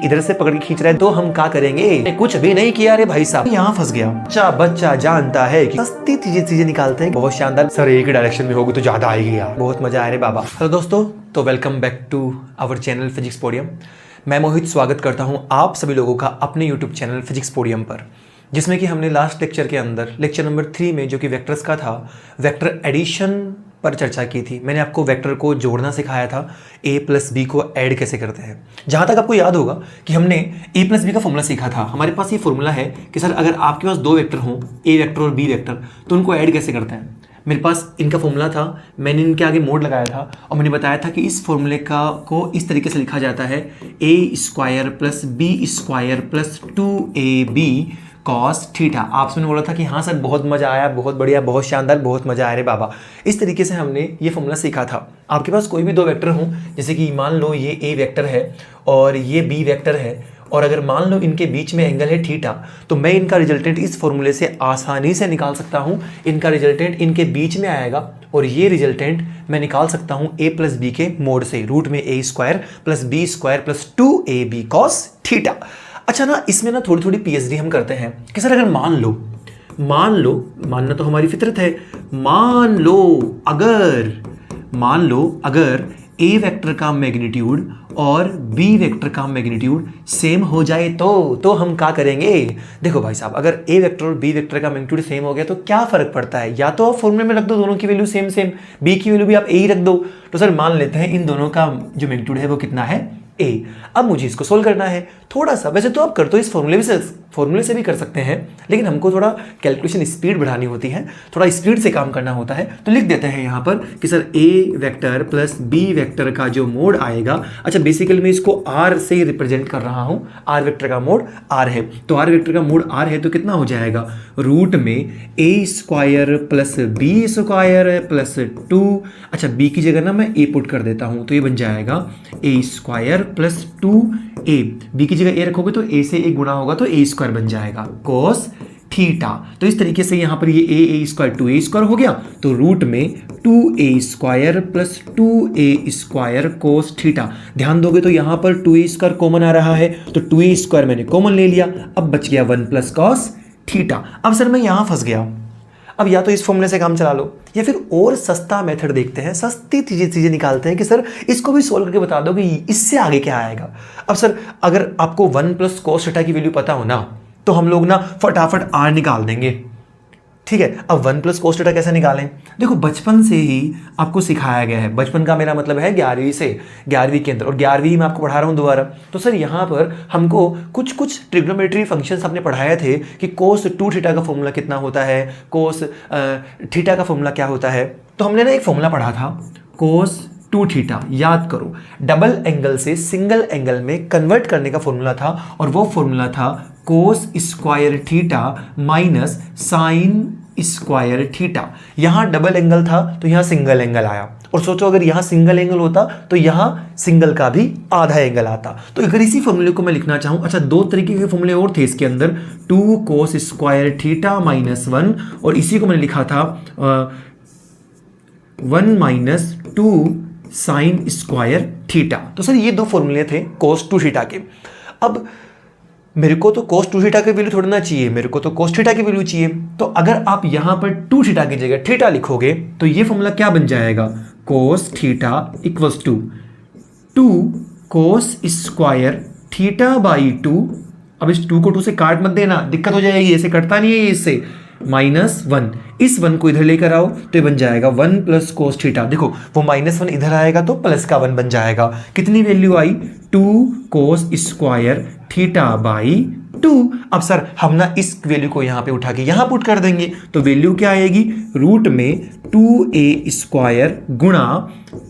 इधर से पकड़ के खींच रहा है, तो हम क्या करेंगे? कुछ भी नहीं किया रे भाई साहब, यहाँ फंस गया। अच्छा बच्चा जानता है कि सस्ती चीजें निकालते हैं। बहुत शानदार सर, एक ही डायरेक्शन में होगी तो ज्यादा आएगी यार, बहुत मजा आया रे बाबा। हेलो दोस्तों, तो welcome back to our channel Physics Podium. मैं मोहित स्वागत करता हूँ आप सभी लोगों का अपने यूट्यूब चैनल फिजिक्स पोडियम पर, जिसमें कि हमने लास्ट लेक्चर के अंदर लेक्चर नंबर 3 में, जो कि वेक्टर्स का था, वेक्टर एडिशन पर चर्चा की थी। मैंने आपको वेक्टर को जोड़ना सिखाया था, a प्लस बी को ऐड कैसे करते हैं। जहाँ तक आपको याद होगा कि हमने a प्लस बी का फॉर्मूला सीखा था। हमारे पास ये फॉर्मूला है कि सर अगर आपके पास दो वेक्टर हों, a वेक्टर और b वेक्टर, तो उनको ऐड कैसे करते हैं। मेरे पास इनका फॉर्मूला था, मैंने इनके आगे मोड लगाया था और मैंने बताया था कि इस फॉर्मूले को इस तरीके से लिखा जाता है, a square plus B square plus 2ab cos theta. आपसे मैंने बोला था कि हाँ सर बहुत मज़ा आया, बहुत बढ़िया, बहुत शानदार, बहुत मज़ा आया रे बाबा। इस तरीके से हमने ये फॉर्मूला सीखा था। आपके पास कोई भी दो वेक्टर हों, जैसे कि मान लो ये a वेक्टर है और ये b वेक्टर है, और अगर मान लो इनके बीच में एंगल है थीटा, तो मैं इनका रिजल्टेंट इस फॉर्मूले से आसानी से निकाल सकता हूँ। इनका रिजल्टेंट इनके बीच में आएगा और ये रिजल्टेंट मैं निकाल सकता हूँ a प्लस बी के मोड से, रूट में a square plus B square plus 2ab cos theta. अच्छा ना, इसमें ना थोड़ी थोड़ी पीएचडी हम करते हैं कि सर अगर मान लो मानना तो हमारी फितरत है, मान लो अगर a वेक्टर का मैग्नीट्यूड और b वेक्टर का मैग्नीट्यूड सेम हो जाए तो हम क्या करेंगे? देखो भाई साहब, अगर a वेक्टर और b वेक्टर का मैग्नीट्यूड सेम हो गया तो क्या फर्क पड़ता है? या तो आप फॉर्मूले में रख दो दोनों की वैल्यू सेम, b की वैल्यू भी आप a ही रख दो। तो सर मान लेते हैं इन दोनों का जो मैग्नीट्यूड है वो कितना है? a। अब मुझे इसको सोल्व करना है थोड़ा सा। वैसे तो आप कर तो इस फॉर्मूले से भी कर सकते हैं, लेकिन हमको थोड़ा कैलकुलेशन स्पीड बढ़ानी होती है, थोड़ा स्पीड से काम करना होता है। तो लिख देते हैं यहाँ पर कि sir a vector plus b vector का जो मोड आएगा, अच्छा बेसिकली मैं इसको r से रिप्रेजेंट कर रहा हूँ। r वेक्टर का मोड r है, तो r वेक्टर का मोड r है तो कितना हो जाएगा? रूट में a square plus b square plus 2, अच्छा b की जगह ना मैं a पुट कर देता हूँ, तो ये बन जाएगा a square plus 2a। b की जगह a रखोगे तो a से a गुणा होगा तो a स्क्वायर बन जाएगा कोस थीटा। तो इस तरीके से यहाँ पर ये a स्क्वायर 2a स्क्वायर हो गया, तो रूट में 2a square plus 2a square cos theta. ध्यान दोगे तो यहाँ पर 2a स्क्वायर कॉमन आ रहा है, तो 2a स्क्वायर मैंने कॉमन ले लिया, अब बच गया 1 प्लस कॉस थीटा। अब सर मैं यहाँ फंस गया, अब या तो इस फॉर्मूले से काम चला लो या फिर और सस्ता मेथड देखते हैं, सस्ती चीजें निकालते हैं कि सर इसको भी सोल्व करके बता दो कि इससे आगे क्या आएगा। अब सर अगर आपको 1 प्लस कोस थीटा की वैल्यू पता हो ना, तो हम लोग ना फटाफट r निकाल देंगे, ठीक है। अब 1 प्लस कोस थीटा कैसे निकालें? देखो बचपन से ही आपको सिखाया गया है, बचपन का मेरा मतलब है 11वीं से 11वीं के अंदर, और 11वीं में आपको पढ़ा रहा हूँ दोबारा। तो सर यहाँ पर हमको कुछ ट्रिग्नोमेट्री फंक्शंस आपने पढ़ाए थे कि कोस 2 थीटा का फॉर्मूला कितना होता है, कोस थीटा का फॉर्मूला क्या होता है। तो हमने ना एक फॉर्मूला पढ़ा था कोस 2 थीटा, याद करो, डबल एंगल से सिंगल एंगल में कन्वर्ट करने का फॉर्मूला था, और वो फॉर्मूला था कोस square theta minus sine square theta. यहाँ डबल एंगल था तो यहाँ सिंगल एंगल आया, और सोचो अगर यहाँ सिंगल एंगल होता तो यहाँ सिंगल का भी आधा एंगल आता। तो अगर इसी फॉर्मूले को मैं लिखना चाहूँ, अच्छा दो तरीके के फॉर्मूले और थे इसके अंदर, 2 कोस स्क्वायर थीटा माइनस 1, और इसी को मैंने लिखा था 1 माइनस 2 साइन स्क्वायर थीटा। तो सर ये दो फॉर्मूले थे कोस 2 थीटा के। अब मेरे को तो कोस 2 थीटा की वैल्यू थोड़ी ना चाहिए, मेरे को तो कोस थीटा की वैल्यू चाहिए। तो अगर आप यहां पर 2 थीटा की जगह थीटा लिखोगे तो ये फॉर्मूला क्या बन जाएगा? Cos theta equals to 2 cos square theta by 2। अब इस 2 को 2 से काट मत देना, दिक्कत हो जाएगी, ऐसे कटता नहीं है ये इससे, माइनस 1। इस 1 को इधर लेकर आओ तो ये बन जाएगा 1 प्लस कोस थीटा। देखो वो -1 इधर आएगा तो प्लस का 1 बन जाएगा। कितनी value I? 2 cos square theta by 2। अब सर हम ना इस वैल्यू को यहाँ पे उठा के यहाँ पुट कर देंगे, तो वैल्यू क्या आएगी? रूट में 2a स्क्वायर गुणा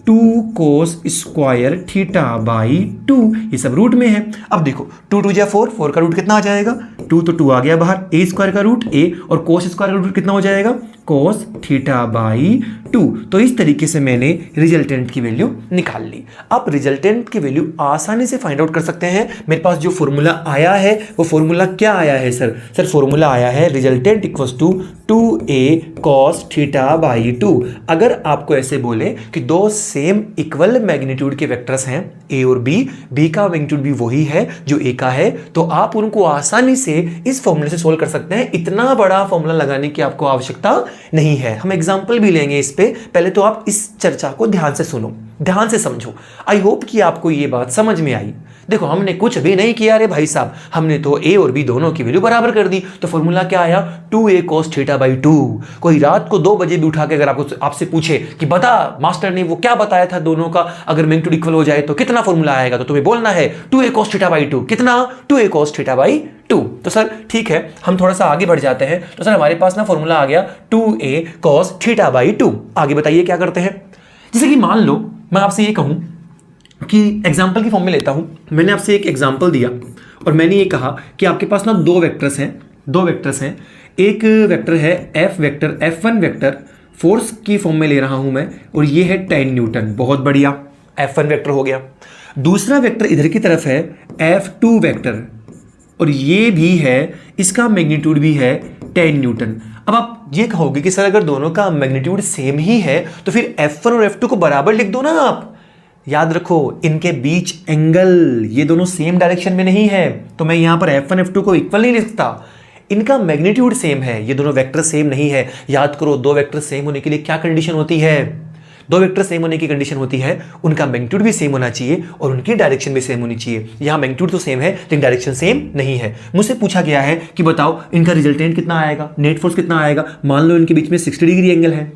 2 कोस स्क्वायर थीटा बाई 2, ये सब रूट में है। अब देखो 2 2 जा 4 का रूट कितना आ जाएगा? 2 तो 2 आ गया बाहर, a स्क्वायर का रूट a, और कोस स्क्वायर का रूट कितना हो जाएगा? Cos theta by 2। तो इस तरीके से मैंने रिजल्टेंट की वैल्यू निकाल ली। अब रिजल्टेंट की वैल्यू आसानी से फाइंड आउट कर सकते हैं। मेरे पास जो फॉर्मूला आया है वो फॉर्मूला क्या आया है सर फॉर्मूला आया है resultant equals to 2a cos theta by 2। अगर आपको ऐसे बोले कि दो सेम इक्वल मैग्नीट्यूड के वेक्टर्स हैं ए और बी का मैग्नीट्यूड भी वही है जो ए का है, तो आप उनको आसानी से इस फॉर्मूले से सोल्व कर सकते हैं। इतना बड़ा फॉर्मूला लगाने की आपको आवश्यकता नहीं है। हम एग्जांपल भी लेंगे इस पे, पहले तो आप इस चर्चा को ध्यान से सुनो, ध्यान से समझो। आई होप कि आपको ये बात समझ में आई। देखो हमने कुछ भी नहीं किया रे भाई साहब, हमने तो ए और बी दोनों की वैल्यू बराबर कर दी। तो फॉर्मूला क्या आया, 2a cos θ/2। कोई रात को 2 बजे भी उठा के अगर आपसे पूछे कि बता मास्टर ने वो क्या बताया था, दोनों का अगर मैग्नीट्यूड इक्वल हो जाए तो कितना फॉर्मूला आएगा, तो तुम्हें बोलना है 2a cos θ/2। कितना, 2a cos θ/2। तो सर ठीक है, हम थोड़ा सा आगे बढ़ जाते हैं। तो सर हमारे पास ना फॉर्मूला आ गया 2a cos θ/2। आगे बताइए क्या करते हैं। जैसे कि मान लो मैं आपसे ये कहूं कि एग्जाम्पल की फॉर्म में लेता हूं, मैंने आपसे एक एग्जाम्पल दिया और मैंने ये कहा कि आपके पास ना दो वेक्टर्स हैं। एक वेक्टर है F vector, F1 vector force की फॉर्म में ले रहा हूं मैं, और ये है 10 न्यूटन। बहुत बढ़िया, F1 वेक्टर हो गया। दूसरा वेक्टर इधर की तरफ है F2 वेक्टर, और ये भी है, इसका मैग्नीट्यूड भी है 10 न्यूटन। अब आप ये कहोगे कि सर अगर दोनों का मैग्नीट्यूड सेम ही है तो फिर F1 और F2 को बराबर लिख दो ना आप। याद रखो इनके बीच एंगल, ये दोनों सेम डायरेक्शन में नहीं है, तो मैं यहां पर F1 F2 को इक्वल नहीं लिखता। इनका मैग्नीट्यूड सेम है, ये दोनों वेक्टर सेम नहीं है। याद करो दो वेक्टर सेम होने के लिए क्या कंडीशन होती है, दो वेक्टर सेम होने की कंडीशन होती है उनका मैग्नीट्यूड भी सेम होना चाहिए और उनकी डायरेक्शन भी सेम होनी चाहिए। यहां मैग्नीट्यूड तो सेम है लेकिन डायरेक्शन सेम नहीं है। मुझसे पूछा गया है कि बताओ इनका रिजल्टेंट कितना आएगा, नेट फोर्स कितना आएगा। मान लो इनके बीच में 60 डिग्री एंगल है,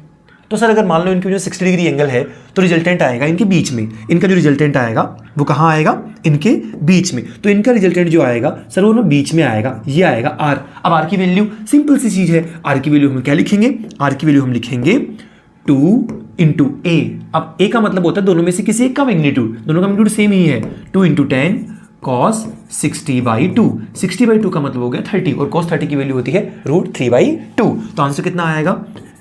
तो सर अगर मान लो इनके बीच में 60 डिग्री एंगल है तो रिजल्टेंट आएगा इनके बीच में। इनका जो रिजल्टेंट आएगा वो कहाँ आएगा, इनके बीच में। तो इनका रिजल्टेंट जो आएगा सर वो ना बीच में आएगा, ये आएगा आर। अब आर की वैल्यू सिंपल सी चीज है, आर की वैल्यू हम क्या लिखेंगे, आर की वैल्यू हम लिखेंगे 2 इंटू ए। अब ए का मतलब होता है दोनों में से किसी एक का मैग्नीट्यूड, दोनों का मैग्नीट्यूड सेम ही है। 2 इंटू 10 cos 60/2। 60/2 का मतलब हो गया 30, और cos 30 की वैल्यू होती है √3/2। तो आंसर कितना आएगा,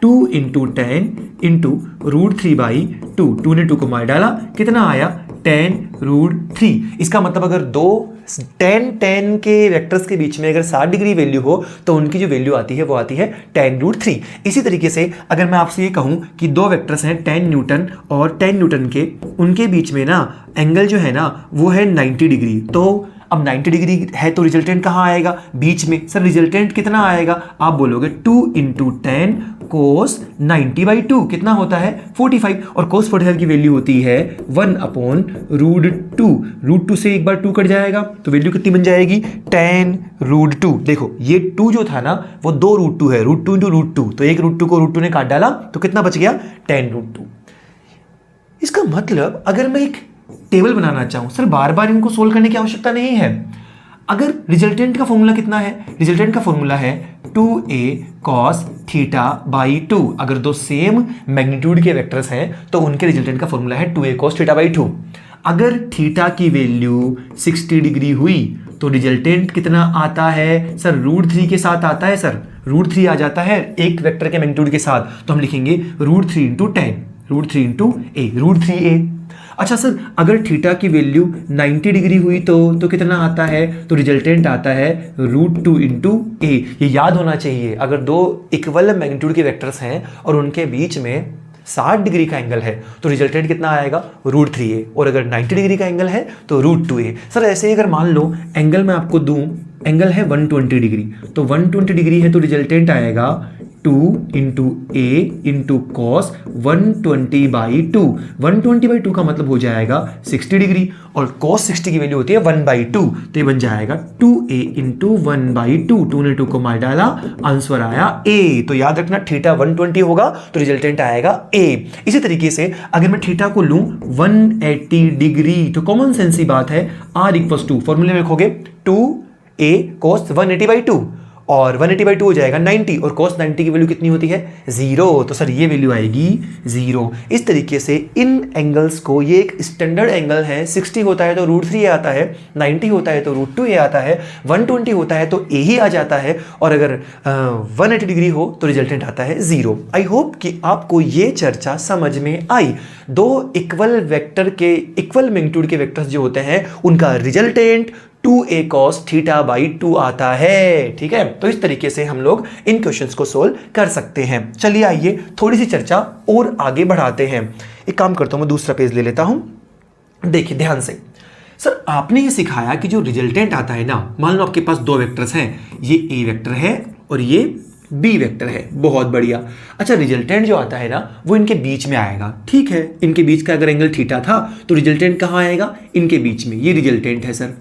2 इंटू 10 इंटू √3/2। 2 ने 2 को मार डाला, कितना आया 10√3। इसका मतलब अगर दो 10 के वेक्टर्स के बीच में अगर 60 डिग्री वैल्यू हो तो उनकी जो वैल्यू आती है वो आती है 10√3। इसी तरीके से अगर मैं आपसे ये कहूं कि दो वेक्टर्स हैं 10 न्यूटन और 10 न्यूटन के, उनके बीच में ना एंगल जो है ना वो है 90 डिग्री। तो अब 90 डिग्री है तो रिजल्टेंट कहाँ आएगा, बीच में। सर रिजल्टेंट कितना आएगा, आप बोलोगे 2 इंटू 10 cos 90/2 कितना होता है 45, और cos 45 की वैल्यू होती है 1/√2। √2 से एक बार 2 कट जाएगा तो वैल्यू कितनी बन जाएगी 10√2। देखो ये 2 जो था ना वो 2√2 है, √2 इंटू √2, तो एक √2 को √2 ने काट डाला तो कितना बच गया 10√2। इसका मतलब अगर मैं एक टेबल बनाना चाहूं, सर बार बार इनको सोल्व करने की आवश्यकता नहीं है। अगर रिजल्टेंट का फॉर्मूला कितना है, रिजल्टेंट का फॉर्मूला है 2a cos θ/2। अगर दो सेम मैग्नीट्यूड के वेक्टर्स हैं तो उनके रिजल्टेंट का फॉर्मूला है 2a cos θ/2। अगर थीटा की वैल्यू 60 डिग्री हुई तो रिजल्टेंट कितना आता है सर, √3 के साथ आता है सर, √3 आ जाता है एक वेक्टर के मैग्नीट्यूड के साथ। तो हम लिखेंगे √3 इंटू 10, √3 इंटू ए, √3a। अच्छा सर अगर थीटा की वैल्यू 90 डिग्री हुई तो कितना आता है, तो रिजल्टेंट आता है √2 इंटू ए। ये याद होना चाहिए, अगर दो इक्वल मैग्नीट्यूड के वेक्टर्स हैं और उनके बीच में 60 डिग्री का एंगल है तो रिजल्टेंट कितना आएगा √3a, और अगर 90 डिग्री का एंगल है तो √2a। सर ऐसे ही अगर मान लो एंगल मैं आपको दूं, एंगल है 120 डिग्री, तो 120 डिग्री है तो रिजल्टेंट आएगा 2 इंटू ए इंटू कॉस 120/2। 120/2 का मतलब हो जाएगा 60 डिग्री, और cos 60 की वैल्यू होती है 1/2, तो ये बन जाएगा 2a इंटू 1/2। 2 ने 2 को मार डाला, आंसर आया a। तो याद रखना थीटा 120 होगा तो रिजल्टेंट आएगा a। इसी तरीके से अगर मैं थीटा को लूं 180 डिग्री, तो कॉमन सेंस की बात है r इक्वल्स टू, फॉर्मूले में लिखोगे 2a cos 180/2, और 180/2 हो जाएगा 90, और cos 90 की वैल्यू कितनी होती है 0, तो सर ये वैल्यू आएगी 0। इस तरीके से इन एंगल्स को, ये एक स्टैंडर्ड एंगल है, 60 होता है तो √3a आता है, 90 होता है तो √2a आता है, 120 होता है तो a ही आ जाता है, और अगर 180 डिग्री हो तो रिजल्टेंट आता है 0। आई होप कि आपको ये चर्चा समझ में आई। दो इक्वल वेक्टर के, इक्वल मैग्नीट्यूड के वेक्टर्स जो होते हैं उनका resultant 2a cos theta by 2 आता है। ठीक है, तो इस तरीके से हम लोग इन क्वेश्चंस को सोल्व कर सकते हैं। चलिए आइए थोड़ी सी चर्चा और आगे बढ़ाते हैं। एक काम करता हूं, मैं दूसरा पेज ले लेता हूं। देखिए ध्यान से, सर आपने ये सिखाया कि जो रिजल्टेंट आता है ना, मान लो आपके पास दो वेक्टर्स हैं, ये ए वेक्टर है और ये बी वेक्टर है। बहुत बढ़िया। अच्छा, रिजल्टेंट जो आता है ना वो इनके बीच में आएगा। ठीक है, इनके बीच का अगर एंगल थीटा था तो रिजल्टेंट कहाँ आएगा? इनके बीच में। ये रिजल्टेंट है सर।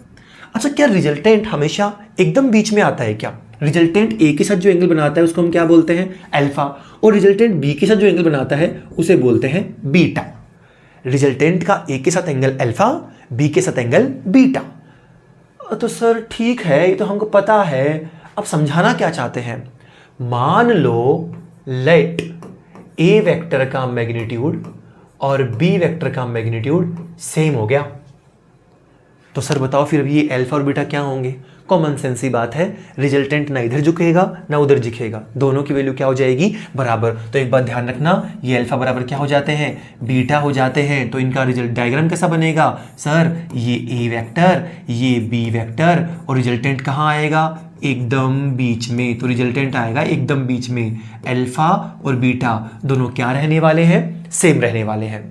अच्छा, क्या रिजल्टेंट हमेशा एकदम बीच में आता है क्या? रिजल्टेंट ए के साथ जो एंगल बनाता है उसको हम क्या बोलते हैं? अल्फा। और रिजल्टेंट बी के साथ जो एंगल बनाता है उसे बोलते हैं बीटा। रिजल्टेंट का ए के साथ एंगल अल्फा, बी के साथ एंगल बीटा। तो सर ठीक है, ये तो हमको पता है। अब समझाना क्या चाहते हैं? मान लो लेट ए वेक्टर का मैग्नीट्यूड और बी वेक्टर का मैग्नीट्यूड सेम हो गया, तो सर बताओ फिर ये अल्फा और बीटा क्या होंगे? कॉमन सेंस ही बात है, रिजल्टेंट ना इधर झुकेगा ना उधर झुकेगा, दोनों की वैल्यू क्या हो जाएगी? बराबर। तो एक बात ध्यान रखना, ये अल्फा बराबर क्या हो जाते हैं? बीटा हो जाते हैं। तो इनका रिजल्ट डायग्राम कैसा बनेगा? सर ये ए वेक्टर, ये बी वेक्टर, और रिजल्टेंट कहाँ आएगा? एकदम बीच में। तो रिजल्टेंट आएगा एकदम बीच में। अल्फा और बीटा दोनों क्या रहने वाले हैं? सेम रहने वाले हैं।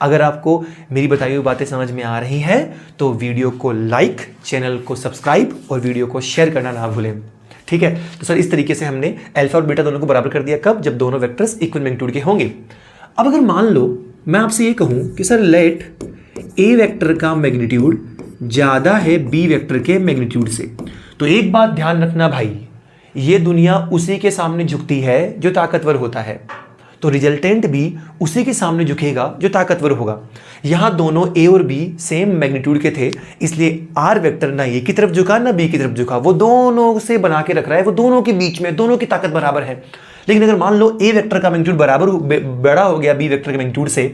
अगर आपको मेरी बताई हुई बातें समझ में आ रही हैं तो वीडियो को लाइक, चैनल को सब्सक्राइब और वीडियो को शेयर करना ना भूलें। ठीक है, तो सर इस तरीके से हमने अल्फा और बीटा दोनों को बराबर कर दिया। कब? जब दोनों वेक्टर्स इक्वल मैग्नीट्यूड के होंगे। अब अगर मान लो मैं आपसे ये कहूं कि सर लेट ए वेक्टर का मैग्नीट्यूड ज्यादा है बी वेक्टर के मैग्नीट्यूड से, तो एक बात ध्यान रखना भाई, ये दुनिया उसी के सामने झुकती है जो ताकतवर होता है। तो रिजल्टेंट भी उसी के सामने झुकेगा जो ताकतवर होगा। यहां दोनों ए और बी सेम मैग्नीट्यूड के थे, इसलिए आर वेक्टर ना ए की तरफ झुका ना बी की तरफ झुका, वो दोनों से बना के रख रहा है, वो दोनों के बीच में, दोनों की ताकत बराबर है। लेकिन अगर मान लो ए वेक्टर का मैग्नीट्यूड बराबर बड़ा हो गया बी वेक्टर के मैग्नीट्यूड से,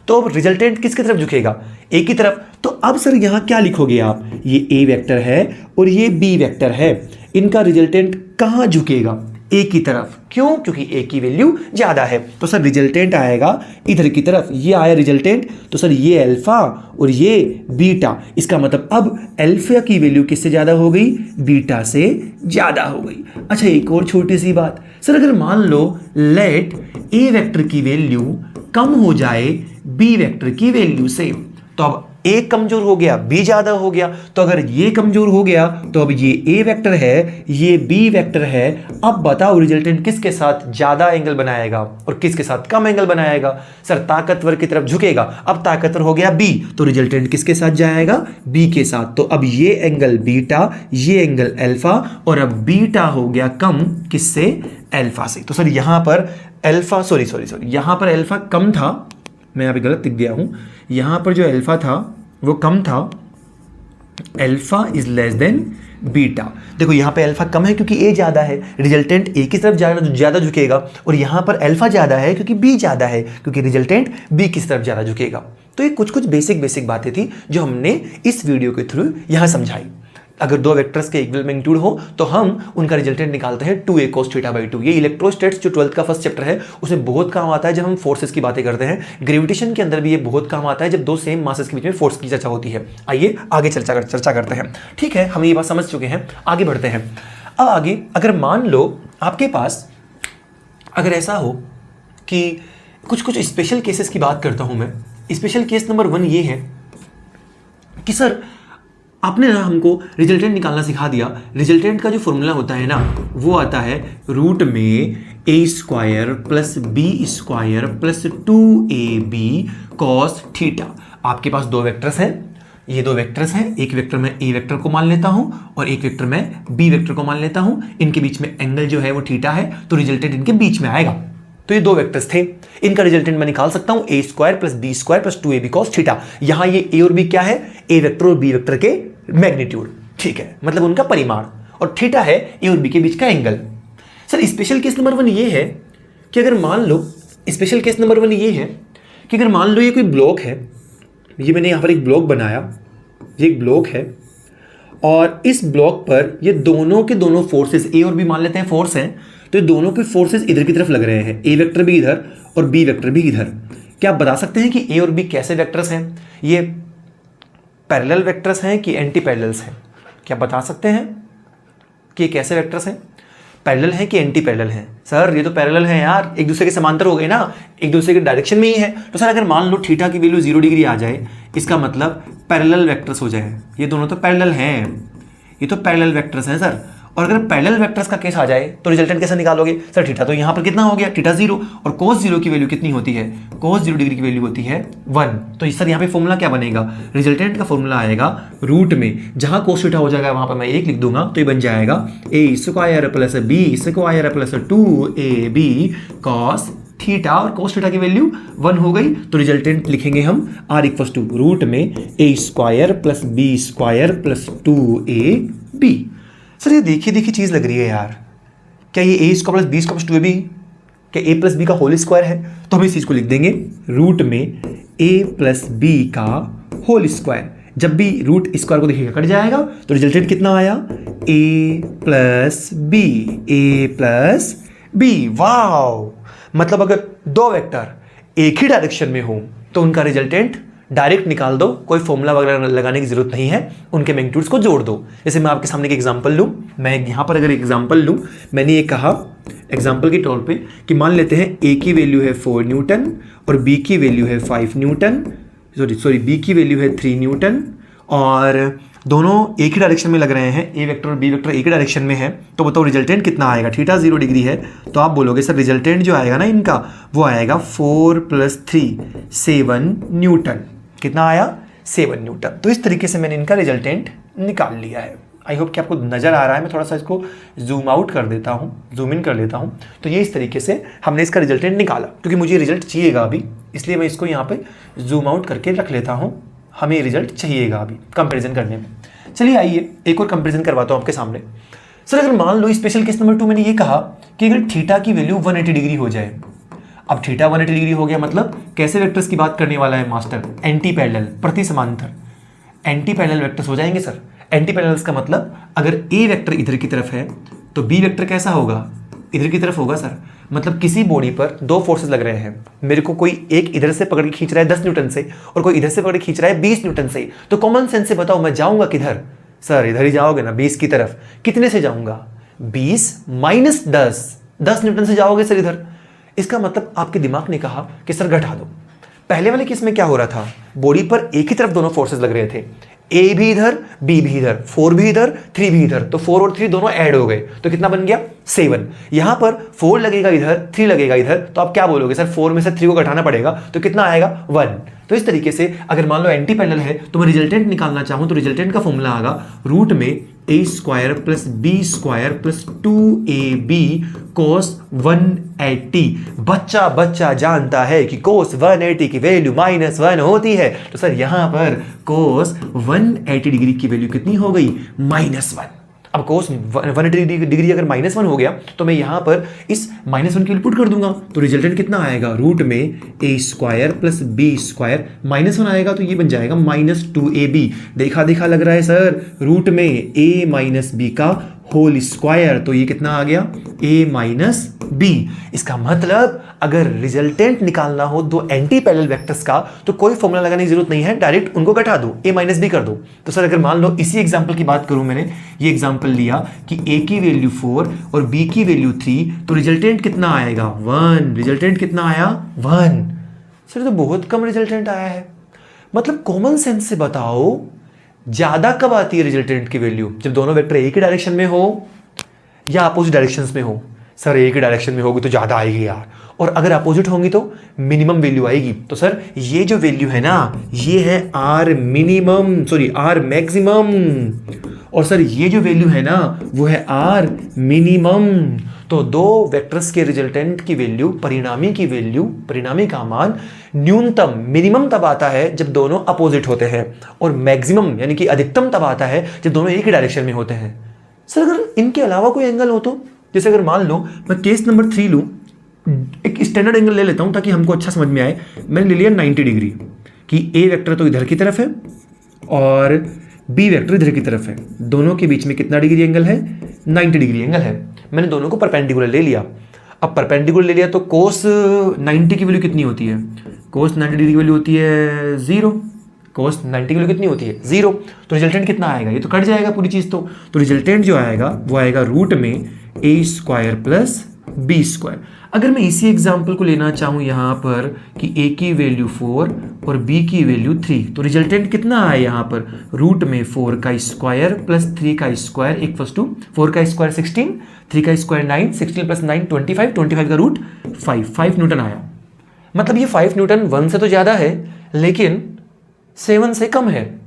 तो रिजल्टेंट किसकी तरफ झुकेगा? ए की तरफ। तो अब सर यहां क्या लिखोगे आप? ये ए वेक्टर है और ये बी वेक्टर है, इनका रिजल्टेंट कहां झुकेगा? ए की तरफ। क्यों? क्योंकि ए की वैल्यू ज्यादा है। तो सर रिजल्टेंट आएगा इधर की तरफ। ये आया रिजल्टेंट, तो सर ये अल्फा और ये बीटा। इसका मतलब अब अल्फा की वैल्यू किससे ज्यादा हो गई? बीटा से ज्यादा हो गई। अच्छा, एक और छोटी सी बात, सर अगर मान लो लेट ए वेक्टर की वैल्यू कम हो जाए बी वेक्टर की वैल्यू से, तो अब ए कमजोर हो गया, बी ज्यादा हो गया। तो अगर ये कमजोर हो गया तो अब ये ए वेक्टर है, ये बी वेक्टर है। अब बताओ रिजल्टेंट किसके साथ ज्यादा एंगल बनाएगा और किसके साथ कम एंगल बनाएगा? सर ताकतवर की तरफ झुकेगा। अब ताकतवर हो गया बी, तो रिजल्टेंट किसके साथ जाएगा? बी के साथ। तो अब ये एंगल बीटा, ये एंगल अल्फा, और अब बीटा हो गया कम किससे? अल्फा से। तो सर यहां पर अल्फा सॉरी यहां पर अल्फा कम था, मैं यहाँ पे गलत लिख दिया हूं। यहां पर जो अल्फा था वो कम था, alpha is less than beta. देखो यहां पे अल्फा कम है क्योंकि ए ज्यादा है, रिजल्टेंट ए की तरफ ज्यादा झुकेगा, और यहां पर अल्फा ज्यादा है क्योंकि बी ज्यादा है, क्योंकि रिजल्टेंट बी की तरफ ज्यादा झुकेगा। तो ये कुछ बेसिक बातें थी जो हमने इस वीडियो के थ्रू यहां समझाई। अगर दो वेक्टर्स के इक्वल मैग्नीट्यूड हो तो हम उनका रिजल्टेंट निकालते हैं 2a cos थीटा बाई 2। ये इलेक्ट्रोस्टैट्स जो 12th का फर्स्ट चैप्टर है उसमें बहुत काम आता है जब हम फोर्सेस की बातें करते हैं। ग्रेविटेशन के अंदर भी ये बहुत काम आता है जब दो सेम मासेस के बीच में फोर्स की चर्चा होती है। आइए आगे चर्चा करते हैं। ठीक है, हम ये बात समझ चुके हैं, आगे बढ़ते हैं। अब आगे अगर मान लो आपके पास अगर ऐसा हो कि कुछ स्पेशल केसेस की बात करता हूं मैं। स्पेशल केस नंबर 1 ये है कि सर आपने ना हमको रिजल्टेंट निकालना सिखा दिया। रिजल्टेंट का जो फॉर्मूला होता है ना वो आता है रूट में A square plus B square plus 2ab cos theta. आपके पास दो वेक्टर्स हैं, ये दो वेक्टर्स हैं, एक वेक्टर मैं ए वेक्टर को मान लेता हूं और एक वेक्टर मैं बी वेक्टर को मान लेता हूं। इनके बीच में एंगल जो है वो थीटा है, तो रिजल्टेंट इनके बीच में आएगा। तो ये दो वेक्टर्स थे, इनका रिजल्टेंट मैं निकाल सकता हूं A square plus B square plus 2ab cos theta. यहां ये ए और बी क्या है? ए वेक्टर और बी वेक्टर के मैग्नीट्यूड। ठीक है, मतलब उनका परिमाण, और थीटा है ए और बी के बीच का angle. Sir special case number 1 ये है कि अगर मान लो स्पेशल केस नंबर 1 ये है कि अगर मान लो ये कोई ब्लॉक है, ये मैंने यहां पर एक ब्लॉक बनाया, ये एक ब्लॉक है और इस ब्लॉक पर ये दोनों के दोनों फोर्सेस ए और बी मान लेते हैं फोर्स हैं, तो ये दोनों के फोर्सेस इधर की तरफ लग रहे हैं, ए वेक्टर भी इधर और बी वेक्टर भी इधर। क्या आप बता सकते हैं कि ए और बी कैसे वेक्टर्स हैं? ये पैरेलल वेक्टर्स हैं कि एंटी पैरेलल्स हैं? क्या बता सकते हैं कि ये कैसे वेक्टर्स हैं? पैरेलल हैं कि एंटी पैरेलल हैं? सर ये तो पैरेलल हैं यार, एक दूसरे के समांतर हो गए ना, एक दूसरे के डायरेक्शन में ही है। तो सर अगर मान लो थीटा की वैल्यू 0 डिग्री आ जाए, इसका मतलब पैरेलल वेक्टर्स हो जाए। ये दोनों तो पैरेलल हैं, ये तो पैरेलल वेक्टर्स हैं सर। और अगर पैरेलल वेक्टर्स का केस आ जाए तो रिजल्टेंट कैसे निकालोगे? सर थीटा तो यहाँ पर कितना हो गया, थीटा 0, और कोस 0 की वैल्यू कितनी होती है? कोस 0 डिग्री की वैल्यू होती है 1। तो सर यहाँ पे फॉर्मूला क्या बनेगा? रिजल्टेंट का फॉर्मूला आएगा रूट में, जहां कोस थीटा हो जाएगा वहां पर मैं 1 लिख दूंगा, तो ये बन जाएगा a square plus b square plus 2ab cos theta, और कोस थीटा की वैल्यू 1 हो गई। तो रिजल्टेंट लिखेंगे हम r इक्वल्स टू रूट में a square plus b square plus 2ab। Sir ये देखी देखी चीज लग रही है यार, क्या ये a square plus b square plus 2ab क्या a प्लस b का होल स्क्वायर है? तो हम इस चीज को लिख देंगे रूट में a प्लस b का होल स्क्वायर। जब भी रूट स्क्वायर को देखिएगा कट जाएगा, तो रिजल्टेंट कितना आया? a plus b। वाओ, मतलब अगर दो वेक्टर एक ही डायरेक्शन में हो तो उनका रिजल्टेंट डायरेक्ट निकाल दो, कोई फॉर्मूला वगैरह लगाने की जरूरत नहीं है, उनके मैग्नीट्यूड्स को जोड़ दो। जैसे मैं आपके सामने एक एग्जांपल लूं, मैं यहां पर अगर एग्जांपल लूं, मैंने ये कहा एग्जांपल के तौर पे कि मान लेते हैं a की वैल्यू है 4 न्यूटन और b की वैल्यू है 5 न्यूटन, सॉरी b की वैल्यू है 3 न्यूटन, और दोनों एक ही डायरेक्शन में लग रहे हैं, a वेक्टर और b वेक्टर एक ही डायरेक्शन में है। तो बताओ रिजल्टेंट कितना आएगा? थीटा 0 डिग्री है, तो आप बोलोगे सर रिजल्टेंट जो आएगा ना इनका, वो आएगा 4 + 3 7 न्यूटन। कितना आया? 7 न्यूटन। तो इस तरीके से मैंने इनका रिजल्टेंट निकाल लिया है। आई होप कि आपको नजर आ रहा है। मैं थोड़ा सा इसको जूम आउट कर देता हूँ, जूम इन कर लेता हूँ। तो ये इस तरीके से हमने इसका रिजल्टेंट निकाला, क्योंकि मुझे रिजल्ट चाहिएगा अभी, इसलिए मैं इसको यहाँ पे जूम आउट करके रख लेता हूँ। हमें रिजल्ट चाहिएगा अभी कंपैरिजन करने में। चलिए आइए एक और कंपैरिजन करवाता हूँ आपके सामने। सर अगर मान लो स्पेशल केस नंबर 2 मैंने ये कहा कि अगर थीटा की वैल्यू 180 डिग्री हो जाए। अब थीटा 180 डिग्री हो गया, मतलब कैसे वेक्टर्स की बात करने वाला है मास्टर? एंटी पैरेलल, प्रति समांतर एंटी पैरेलल वेक्टर्स हो जाएंगे सर। एंटी पैरेलल्स का मतलब अगर ए वेक्टर इधर की तरफ है तो बी वेक्टर कैसा होगा? इधर की तरफ होगा सर। मतलब किसी बॉडी पर दो फोर्सेस लग रहे हैं, मेरे को कोई एक इधर से पकड़ के खींच रहा है 10 न्यूटन से और कोई इधर से पकड़ के खींच रहा है 20 न्यूटन से। तो कॉमन सेंस से बताओ मैं जाऊंगा किधर? सर इधर ही जाओगे ना, 20 की तरफ। कितने से जाऊंगा? 20 - 10 न्यूटन से जाओगे सर इधर। इसका मतलब आपके दिमाग ने कहा कि सर घटा दो। पहले वाले केस में क्या हो रहा था? बॉडी पर एक ही तरफ दोनों फोर्सेस लग रहे थे, ए भी इधर बी भी इधर, 4 भी इधर 3 भी इधर, तो 4 और 3 दोनों ऐड हो गए, तो कितना बन गया? 7। यहां पर 4 लगेगा इधर 3 लगेगा इधर, तो आप क्या बोलोगे? सर 4 में से 3 को घटाना पड़ेगा, तो कितना आएगा? 1। तो इस तरीके से अगर मान लो एंटी पैरेलल है तो मैं रिजल्टेंट निकालना चाहूं तो रिजल्टेंट का फॉर्मूला आएगा रूट में a square plus b square plus 2ab cos 180। बच्चा जानता है कि cos 180 की वैल्यू -1 होती है, तो सर यहां पर cos 180 डिग्री की वैल्यू कितनी हो गई? -1। अब cos 180 डिग्री अगर -1 हो गया तो मैं यहां पर इस -1 की वैल्यू पुट कर दूंगा, तो रिजल्टेंट कितना आएगा? रूट में a square plus b square -1 आएगा, तो ये बन जाएगा -2ab। देखा लग रहा है सर, रूट में a - b का होल स्क्वायर, तो ये कितना आ गया? a - b। इसका मतलब अगर रिजल्टेंट निकालना हो दो एंटी पैरेलल वेक्टर्स का तो कोई फॉर्मूला लगाने की जरूरत नहीं है, डायरेक्ट उनको घटा दो, a - b कर दो। तो सर अगर मान लो इसी एग्जांपल की बात करूं, मैंने ये एग्जांपल लिया कि a की वैल्यू 4 और b की वैल्यू 3, तो रिजल्टेंट कितना आएगा? 1। रिजल्टेंट कितना आया? 1। सर तो बहुत कम रिजल्टेंट आया है। मतलब कॉमन सेंस से बताओ ज्यादा कब आती है रिजल्टेंट की वैल्यू? जब दोनों वेक्टर एक ही डायरेक्शन में हो या अपोजिट डायरेक्शंस में हो? सर एक ही डायरेक्शन में होगी तो ज्यादा आएगी यार, और अगर अपोजिट होंगी तो मिनिमम वैल्यू आएगी। तो सर ये जो वैल्यू है ना, ये है आर मैक्सिमम, और सर ये जो वैल्यू है ना वो है आर मिनिमम। तो दो वेक्टर्स के रिजल्टेंट की वैल्यू, परिणामी का मान न्यूनतम मिनिमम तब आता है जब दोनों अपोजिट होते हैं, और मैक्सिमम यानी कि अधिकतम तब आता है जब दोनों एक ही डायरेक्शन में होते हैं। सर अगर इनके अलावा कोई एंगल हो तो, जैसे अगर मान लो मैं केस नंबर 3 लूं, एक स्टैंडर्ड एंगल ले लेता हूं ताकि हमको अच्छा समझ में आए। मैंने ले लिया 90 डिग्री कि ए वेक्टर तो इधर की तरफ है और बी वेक्टर इधर की तरफ है, दोनों के बीच में कितना डिग्री एंगल है? 90 डिग्री एंगल है। मैंने दोनों को परपेंडिकुलर ले लिया। अब परपेंडिकुलर ले लिया तो कोस 90 की वैल्यू कितनी होती है? कोस 90 डिग्री की वैल्यू होती है 0। cos 90 की वैल्यू कितनी होती है 0। तो रिजल्टेंट कितना आएगा, ये तो कट जाएगा पूरी चीज़। तो रिजल्टेंट जो आएगा वो आएगा रूट में a square plus B square. अगर मैं इसी एग्जाम्पल को लेना चाहूँ यहाँ पर कि a की वैल्यू 4 और b की वैल्यू 3, तो रिजल्टेंट कितना आया यहाँ पर रूट में 4 का स्क्वायर प्लस 3 का स्क्वायर इक्वल्स टू 4 का स्क्वायर 16, 3 का स्क्वायर 9, 16 प्लस 9 25, 25 का रूट 5 न्यूटन आया। मतलब ये 5 न्यूटन 1 से तो ज़्यादा है लेकिन 7 से कम है।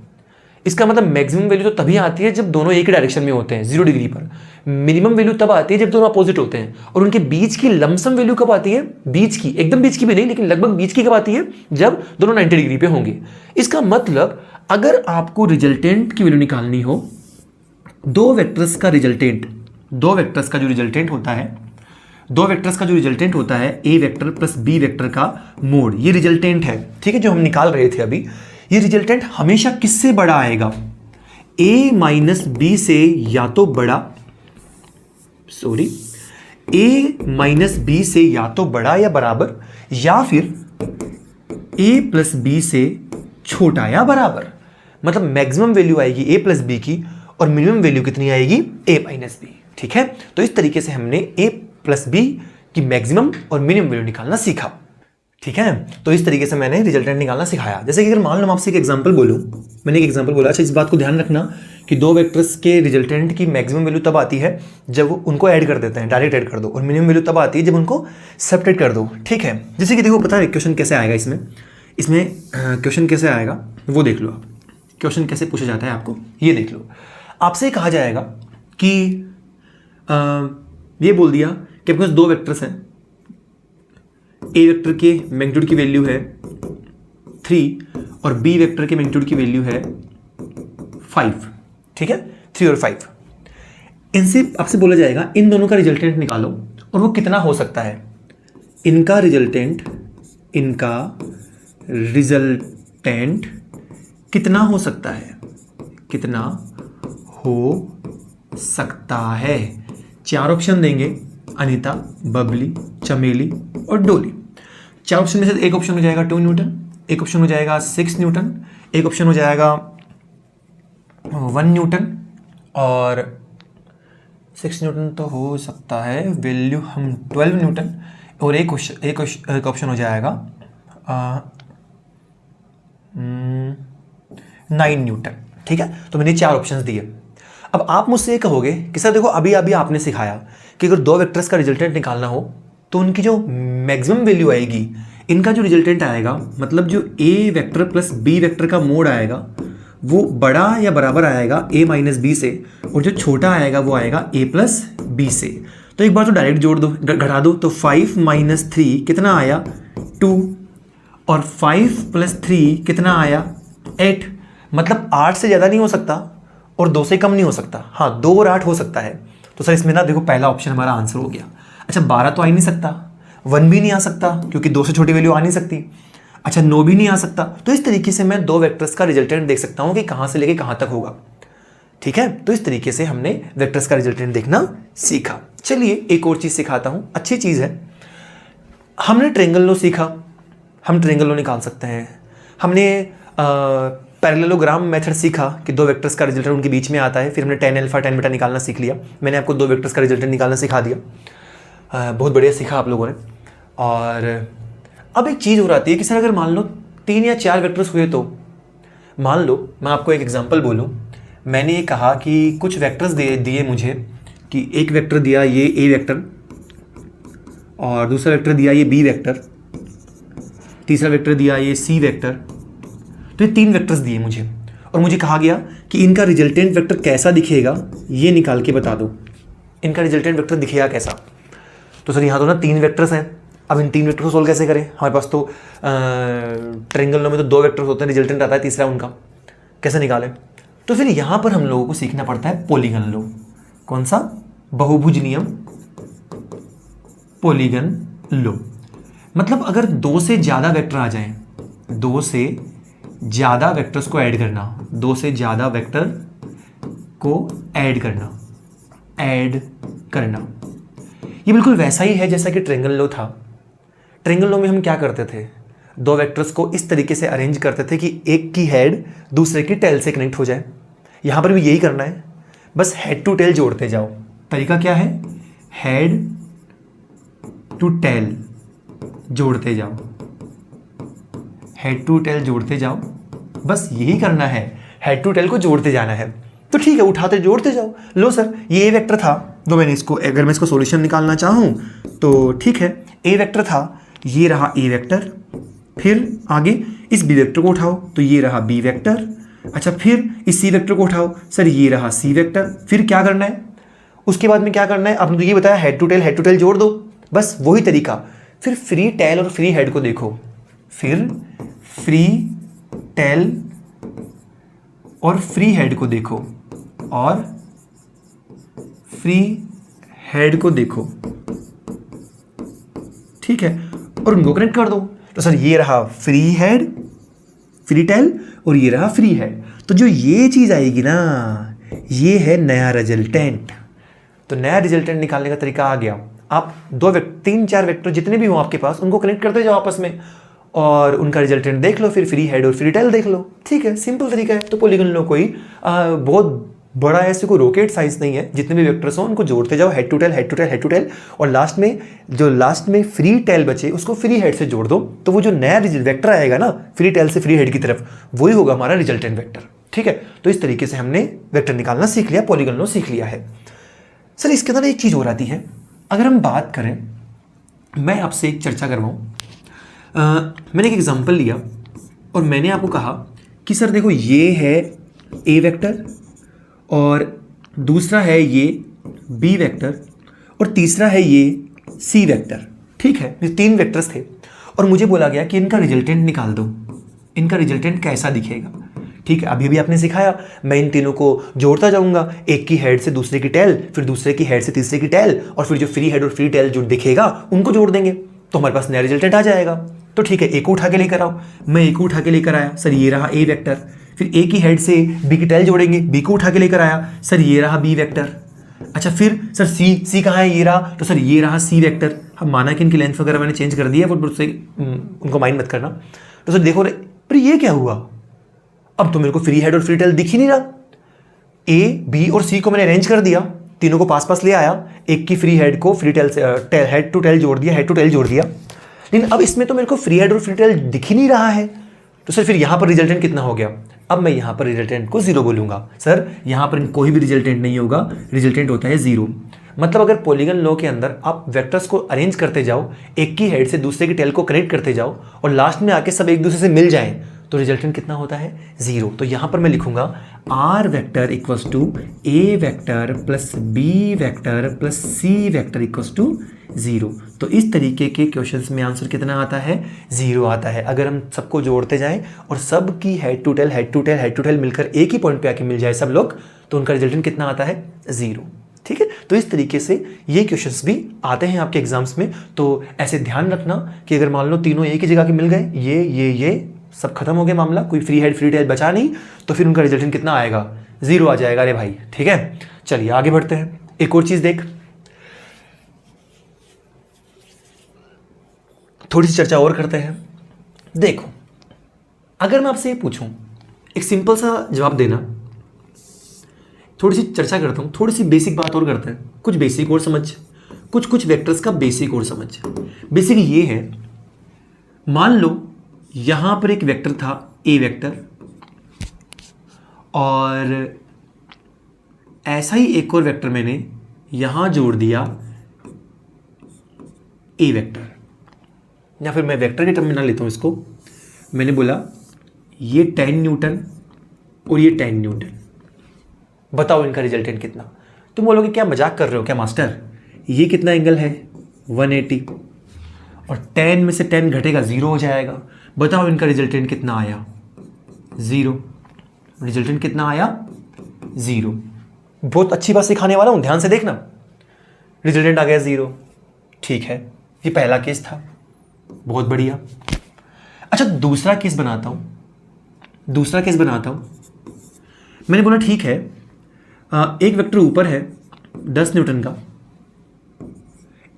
इसका मतलब मैक्सिमम वैल्यू तो तभी आती है जब दोनों एक ही डायरेक्शन में होते हैं 0 डिग्री पर। मिनिमम वैल्यू तब आती है जब दोनों अपोजिट होते हैं। और उनके बीच की लमसम वैल्यू कब आती है, बीच की, एकदम बीच की भी नहीं लेकिन लगभग बीच की कब आती है, जब दोनों 90 डिग्री पे होंगे। इसका मतलब अगर आपको रिजल्टेंट की वैल्यू निकालनी हो, दो वेक्टर्स का जो रिजल्टेंट होता है A vector plus b vector का मोड, ये रिजल्टेंट है, ठीक है, जो हम निकाल रहे थे अभी। ये रिजल्टेंट हमेशा किससे बड़ा आएगा, a माइनस बी से या तो बड़ा, a माइनस बी से या तो बड़ा या बराबर, या फिर a प्लस बी से छोटा या बराबर। मतलब मैक्सिमम वैल्यू आएगी a प्लस बी की और मिनिमम वैल्यू कितनी आएगी a माइनस बी। ठीक है, तो इस तरीके से हमने a प्लस बी की मैक्सिमम और मिनिमम वैल्यू निकालना सीखा। ठीक है, तो इस तरीके से मैंने रिजल्टेंट निकालना सिखाया। जैसे कि अगर मान लो मैं आपसे एक एग्जांपल बोलूं, मैंने एक एग्जांपल बोला, अच्छा इस बात को ध्यान रखना कि दो वेक्टर्स के रिजल्टेंट की मैक्सिमम वैल्यू तब आती है जब उनको ऐड कर देते हैं, डायरेक्ट ऐड कर दो, और मिनिमम वैल्यू तब आती है जब उनको सब्ट्रैक्ट कर दो। ठीक है, जैसे कि देखो पता है क्वेश्चन कैसे आएगा, इसमें क्वेश्चन कैसे आएगा वो देख लो आप। क्वेश्चन कैसे पूछा जाता है आपको ये देख लो। आपसे कहा जाएगा कि ये बोल दिया कि आपके पास दो वेक्टर्स हैं, ए वेक्टर के मैग्नीट्यूड की वैल्यू है 3 और बी वेक्टर के मैग्नीट्यूड की वैल्यू है 5। ठीक है, 3 और 5। इनसे आपसे बोला जाएगा इन दोनों का रिजल्टेंट निकालो और वो कितना हो सकता है। इनका रिजल्टेंट कितना हो सकता है, कितना हो सकता है। 4 ऑप्शन देंगे, अनीता, बबली, चमेली और डोली। 4 ऑप्शन में से एक ऑप्शन हो जाएगा 2 न्यूटन, एक ऑप्शन हो जाएगा 6 न्यूटन, एक ऑप्शन हो जाएगा 1 न्यूटन, और 6 न्यूटन तो हो सकता है, वैल्यू हम 12 न्यूटन, और एक ऑप्शन हो जाएगा 9 न्यूटन। ठीक है, तो मैंने 4 ऑप्शंस दिए। अब आप मुझसे ये कहोगे कि सर देखो अभी आपने सिखाया कि अगर दो वेक्टर्स का रिजल्टेंट निकालना हो तो उनकी जो मैक्सिमम वैल्यू आएगी, इनका जो रिजल्टेंट आएगा, मतलब जो ए वेक्टर प्लस बी वेक्टर का मोड आएगा वो बड़ा या बराबर आएगा ए माइनस बी से, और जो छोटा आएगा वो आएगा ए प्लस बी से। तो एक बार तो डायरेक्ट जोड़ दो, घटा दो, तो 5 माइनस 3 कितना आया 2, और 5 प्लस 3 कितना आया 8। मतलब 8 से ज़्यादा नहीं हो सकता और 2 से कम नहीं हो सकता। हाँ, 2 और 8 हो सकता है। तो सर इसमें ना देखो पहला ऑप्शन हमारा आंसर हो गया। अच्छा 12 तो आ ही नहीं सकता, 1 भी नहीं आ सकता क्योंकि 2 से छोटी वैल्यू आ नहीं सकती। अच्छा 9 भी नहीं आ सकता। तो इस तरीके से मैं दो वेक्टर्स का रिजल्टेंट देख सकता हूँ कि कहाँ से लेके कहाँ तक होगा। ठीक है, तो इस तरीके से हमने वेक्टर्स का रिजल्टेंट देखना सीखा। चलिए एक और चीज़ सिखाता हूँ, अच्छी चीज़ है। हमने ट्रायंगल लॉ सीखा, हम ट्रायंगल लॉ निकाल सकते हैं। हमने पैरेललोग्राम मेथड सीखा कि दो वेक्टर्स का रिजल्टेंट उनके बीच में आता है। फिर हमने tan अल्फा tan बीटा निकालना सीख लिया। मैंने आपको दो वेक्टर्स का रिजल्टेंट निकालना सिखा दिया। बहुत बढ़िया सीखा आप लोगों ने। और अब एक चीज़ हो रही है कि सर अगर मान लो 3 या 4 वेक्टर्स हुए, तो मान लो मैं आपको एक एग्जांपल बोलूँ। मैंने ये कहा कि कुछ वेक्टर्स दिए मुझे, कि एक वेक्टर दिया ये ए वेक्टर, और दूसरा वेक्टर दिया ये बी वेक्टर, तीसरा वेक्टर दिया ये सी वेक्टर। तो ये 3 वेक्टर्स दिए मुझे, और मुझे कहा गया कि इनका रिजल्टेंट वेक्टर कैसा दिखेगा ये निकाल के बता दो। इनका रिजल्टेंट वेक्टर दिखेगा कैसा। तो सर यहाँ तो ना 3 वेक्टर्स हैं, अब इन 3 वेक्टर को सोल्व कैसे करें। हमारे पास तो ट्रायंगल लॉ में तो 2 वेक्टर्स होते हैं, रिजल्टेंट आता है तीसरा उनका, कैसे निकालें। तो फिर यहाँ पर हम लोगों को सीखना पड़ता है पॉलीगन लॉ। कौन सा? बहुभुज नियम, पॉलीगन लॉ। मतलब अगर 2 से ज़्यादा वेक्टर आ जाएं, 2 से ज़्यादा वेक्टर्स को ऐड करना, 2 से ज़्यादा वेक्टर को ऐड करना, ये बिल्कुल वैसा ही है जैसा कि ट्रायंगल लॉ था। ट्रायंगल लॉ में हम क्या करते थे, दो वेक्टर्स को इस तरीके से अरेंज करते थे कि एक की हेड दूसरे की टेल से कनेक्ट हो जाए। यहां पर भी यही करना है, बस हेड टू टेल जोड़ते जाओ। तरीका क्या है? हेड टू टेल जोड़ते जाओ, हेड टू टेल जोड़ते जाओ, बस यही करना है, हेड टू टेल को जोड़ते जाना है। तो ठीक है, उठाते जोड़ते जाओ। लो सर, ये ए वेक्टर था, तो मैंने इसको, अगर मैं इसको सॉल्यूशन निकालना चाहूं तो ठीक है, ए वेक्टर था, ये रहा ए वेक्टर, फिर आगे इस बी वेक्टर को उठाओ तो ये रहा बी वेक्टर। अच्छा, फिर इस सी वेक्टर को उठाओ, सर ये रहा सी वेक्टर। फिर क्या करना है? उसके बाद में क्या करना है? आपने तो ये बताया हेड टू टेल जोड़ दो, बस वही तरीका। फिर फ्री टेल और फ्री हेड को देखो, फिर फ्री टेल और फ्री हेड को देखो, और फ्री हेड को देखो, ठीक है, और उनको कनेक्ट कर दो। तो सर ये रहा फ्री हेड, फ्री टेल, और ये रहा फ्री हेड। तो जो ये चीज आएगी ना, ये है नया रिजल्टेंट। तो नया रिजल्टेंट निकालने का तरीका आ गया। आप तीन चार वेक्टर जितने भी हो आपके पास, उनको कनेक्ट करते जाओ आपस में और उनका रिजल्टेंट देख लो, फिर फ्री हेड और फ्री टेल देख लो। ठीक है, सिंपल तरीका है। तो पॉलीगन लो कोई बहुत बड़ा ऐसे कोई रॉकेट साइज नहीं है, जितने भी वेक्टर्स हो उनको जोड़ते जाओ, head to tail head to tail head to tail, और लास्ट में फ्री टेल बचे उसको फ्री हेड से जोड़ दो। तो वो जो नया वेक्टर आएगा ना फ्री टेल से फ्री हेड की तरफ, वही होगा हमारा रिजल्टेंट वेक्टर। ठीक है, तो इस तरीके से हमने वेक्टर निकालना सीख लिया, पॉलीगन लो सीख लिया है। सर इसके अंदर एक चीज हो आती है, अगर हम बात करें, मैं आपसे एक चर्चा करवाऊं। मैंने एक एग्जांपल लिया और मैंने आपको कहा कि सर देखो ये है ए वेक्टर, और दूसरा है ये बी वेक्टर, और तीसरा है ये सी वेक्टर। ठीक है, ये तीन वेक्टर्स थे और मुझे बोला गया कि इनका रिजल्टेंट निकाल दो, इनका रिजल्टेंट कैसा दिखेगा। ठीक है, अभी भी आपने सिखाया, मैं इन तीनों को जोड़ता जाऊंगा, एक की हेड से दूसरे की टेल, फिर दूसरे की हेड से तीसरे की टेल, और फिर जो फ्री हेड और फ्री टेल जो दिखेगा उनको जोड़ देंगे तो हमारे पास नया रिजल्टेंट आ जाएगा। तो ठीक है, ए को उठा के लेकर आओ। मैं ए को उठा के लेकर आया, सर ये रहा ए वेक्टर। फिर ए की हेड से बी की टेल जोड़ेंगे, बी को उठा के लेकर आया, सर ये रहा बी वेक्टर। अच्छा, फिर सर सी कहाँ है? ये रहा, तो सर ये रहा सी वेक्टर। हम माना कि इनकी लेंथ वगैरह मैंने चेंज कर दिया, वो उससे उनको माइंड मत करना। तो सर देखो पर ये क्या हुआ, अब तो मेरे को फ्री हेड और फ्री टेल दिख ही नहीं रहा। ए बी और सी को मैंने अरेंज कर दिया, तीनों को पास पास ले आया, एक की फ्री हेड को फ्री टेल से हेड टू टेल जोड़ दिया, हेड टू टेल जोड़ दिया, लेकिन अब इसमें तो मेरे को फ्री हेड और फ्री टेल दिख ही नहीं रहा है। तो सर फिर यहां पर रिजल्टेंट कितना हो गया? अब मैं यहां पर रिजल्टेंट को 0 बोलूंगा। सर यहां पर कोई भी रिजल्टेंट नहीं होगा, रिजल्टेंट होता है 0। मतलब अगर पॉलीगन लॉ के अंदर आप वेक्टर्स को अरेंज करते जाओ, एक की हेड से दूसरे की टेल को कनेक्ट करते जाओ, और लास्ट में आके सब एक दूसरे से मिल जाएं, तो रिजल्टेंट कितना होता है? 0। तो यहां पर मैं लिखूंगा R vector equals to a vector plus b vector plus c vector equals to 0। तो इस तरीके के क्वेश्चंस में आंसर कितना आता है? 0 आता है। अगर हम सबको जोड़ते जाएं और सब की हेड टू टेल मिलकर एक ही पॉइंट पे आके मिल जाए सब लोग, तो उनका रिजल्टेंट कितना आता है? 0। ठीक है, तो इस तरीके से ये क्वेश्चंस भी आते हैं आपके एग्जाम्स में। तो ऐसे ध्यान रखना कि अगर मान लो तीनों एक ही जगह के मिल गए, ये सब खत्म हो गया मामला, कोई फ्री हेड फ्री टेल बचा नहीं, तो फिर उनका रिजल्टेंट कितना आएगा? 0 आ जाएगा। अरे भाई ठीक है, चलिए आगे बढ़ते हैं। एक और चीज देख, थोड़ी सी चर्चा और करते हैं। देखो, अगर मैं आपसे ये पूछूं, एक सिंपल सा जवाब देना, थोड़ी सी चर्चा करता हूं, थोड़ी सी बेसिक बात और करते हैं, कुछ बेसिक और समझ, कुछ वेक्टर्स का बेसिक और समझ। बेसिक ये है, मान लो यहां पर एक वेक्टर था ए वेक्टर, और ऐसा ही एक और वेक्टर मैंने यहां जोड़ दिया ए वेक्टर, या फिर मैं वेक्टर के टर्म में ना लेता हूं इसको, मैंने बोला ये 10 न्यूटन और ये 10 न्यूटन, बताओ इनका रिजल्टेंट कितना? तुम बोलोगे क्या मजाक कर रहे हो क्या मास्टर, ये कितना एंगल है? 180, और 10 में से 10 घटेगा 0 हो जाएगा। बताओ इनका रिजल्टेंट कितना आया? 0। रिजल्टेंट कितना आया? 0। बहुत अच्छी बात सिखाने वाला हूं, ध्यान से देखना। रिजल्टेंट आ गया 0। ठीक है, ये पहला केस था, बहुत बढ़िया। अच्छा, दूसरा केस बनाता हूं। मैंने बोला ठीक है, एक वेक्टर ऊपर है 10 न्यूटन का,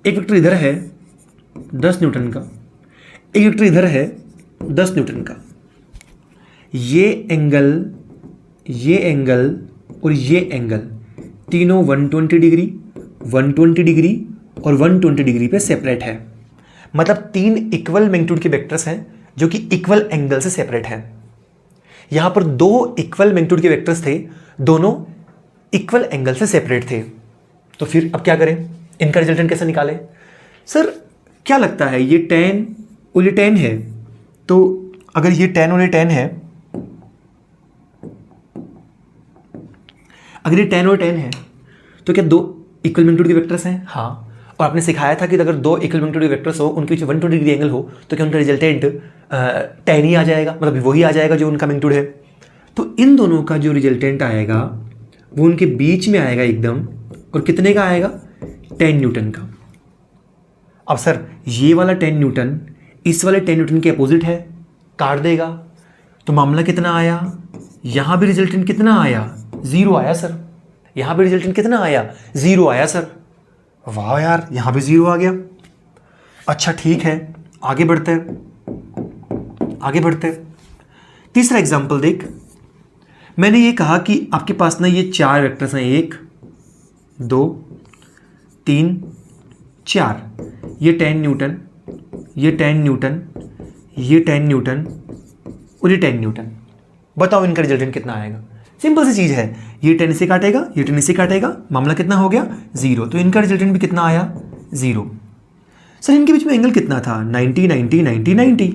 एक वेक्टर इधर है 10 न्यूटन का, एक वेक्टर इधर है 10 न्यूटन का, ये एंगल और ये एंगल तीनों 120 डिग्री, 120 डिग्री और 120 डिग्री पे सेपरेट है। मतलब 3 इक्वल मैग्नीट्यूड के वेक्टर्स हैं जो कि इक्वल एंगल से सेपरेट हैं। यहां पर 2 इक्वल मैग्नीट्यूड के वेक्टर्स थे, दोनों इक्वल एंगल से सेपरेट थे। तो फिर अब क्या करें, इनका रिजल्टेंट कैसे निकालें? सर क्या लगता है, ये 10 और ये 10 है, तो अगर ये 10 और ये 10 है, अगर ये 10 और 10 है तो क्या 2 इक्वल मैग्नीट्यूड के वेक्टर्स हैं? हाँ। और आपने सिखाया था कि अगर 2 इक्वल मैग्नीट्यूड के वेक्टर्स हो, उनके बीच 120 डिग्री एंगल हो, तो क्या उनका रिजल्टेंट 10 ही आ जाएगा, मतलब वही आ जाएगा जो उनका मैग्नीट्यूड है। तो इन दोनों का जो रिजल्टेंट आएगा वो उनके बीच में आएगा एकदम, और कितने का आएगा? 10 न्यूटन का। अब सर ये वाला 10 न्यूटन इस वाले 10 न्यूटन के अपोजिट है, काट देगा, तो मामला कितना आया? यहां भी रिजल्टेंट कितना आया? 0 आया सर। यहां भी रिजल्टेंट कितना आया? 0 आया सर। वाह यार, यहां भी 0 आ गया। अच्छा ठीक है, आगे बढ़ते हैं, आगे बढ़ते हैं। तीसरा एग्जाम्पल देख, मैंने ये कहा कि आपके पास ना ये 4 वेक्टर्स हैं, 1 2 3 4, ये 10 न्यूटन, ये 10 न्यूटन, ये 10 न्यूटन और ये 10 न्यूटन। बताओ इनका रिजल्टेंट कितना आएगा? सिंपल सी चीज है, ये 10 से काटेगा, ये 10 से काटेगा, मामला कितना हो गया? 0। तो इनका रिजल्टेंट भी कितना आया? 0। सर इनके बीच में एंगल कितना था? 90 90 90 90।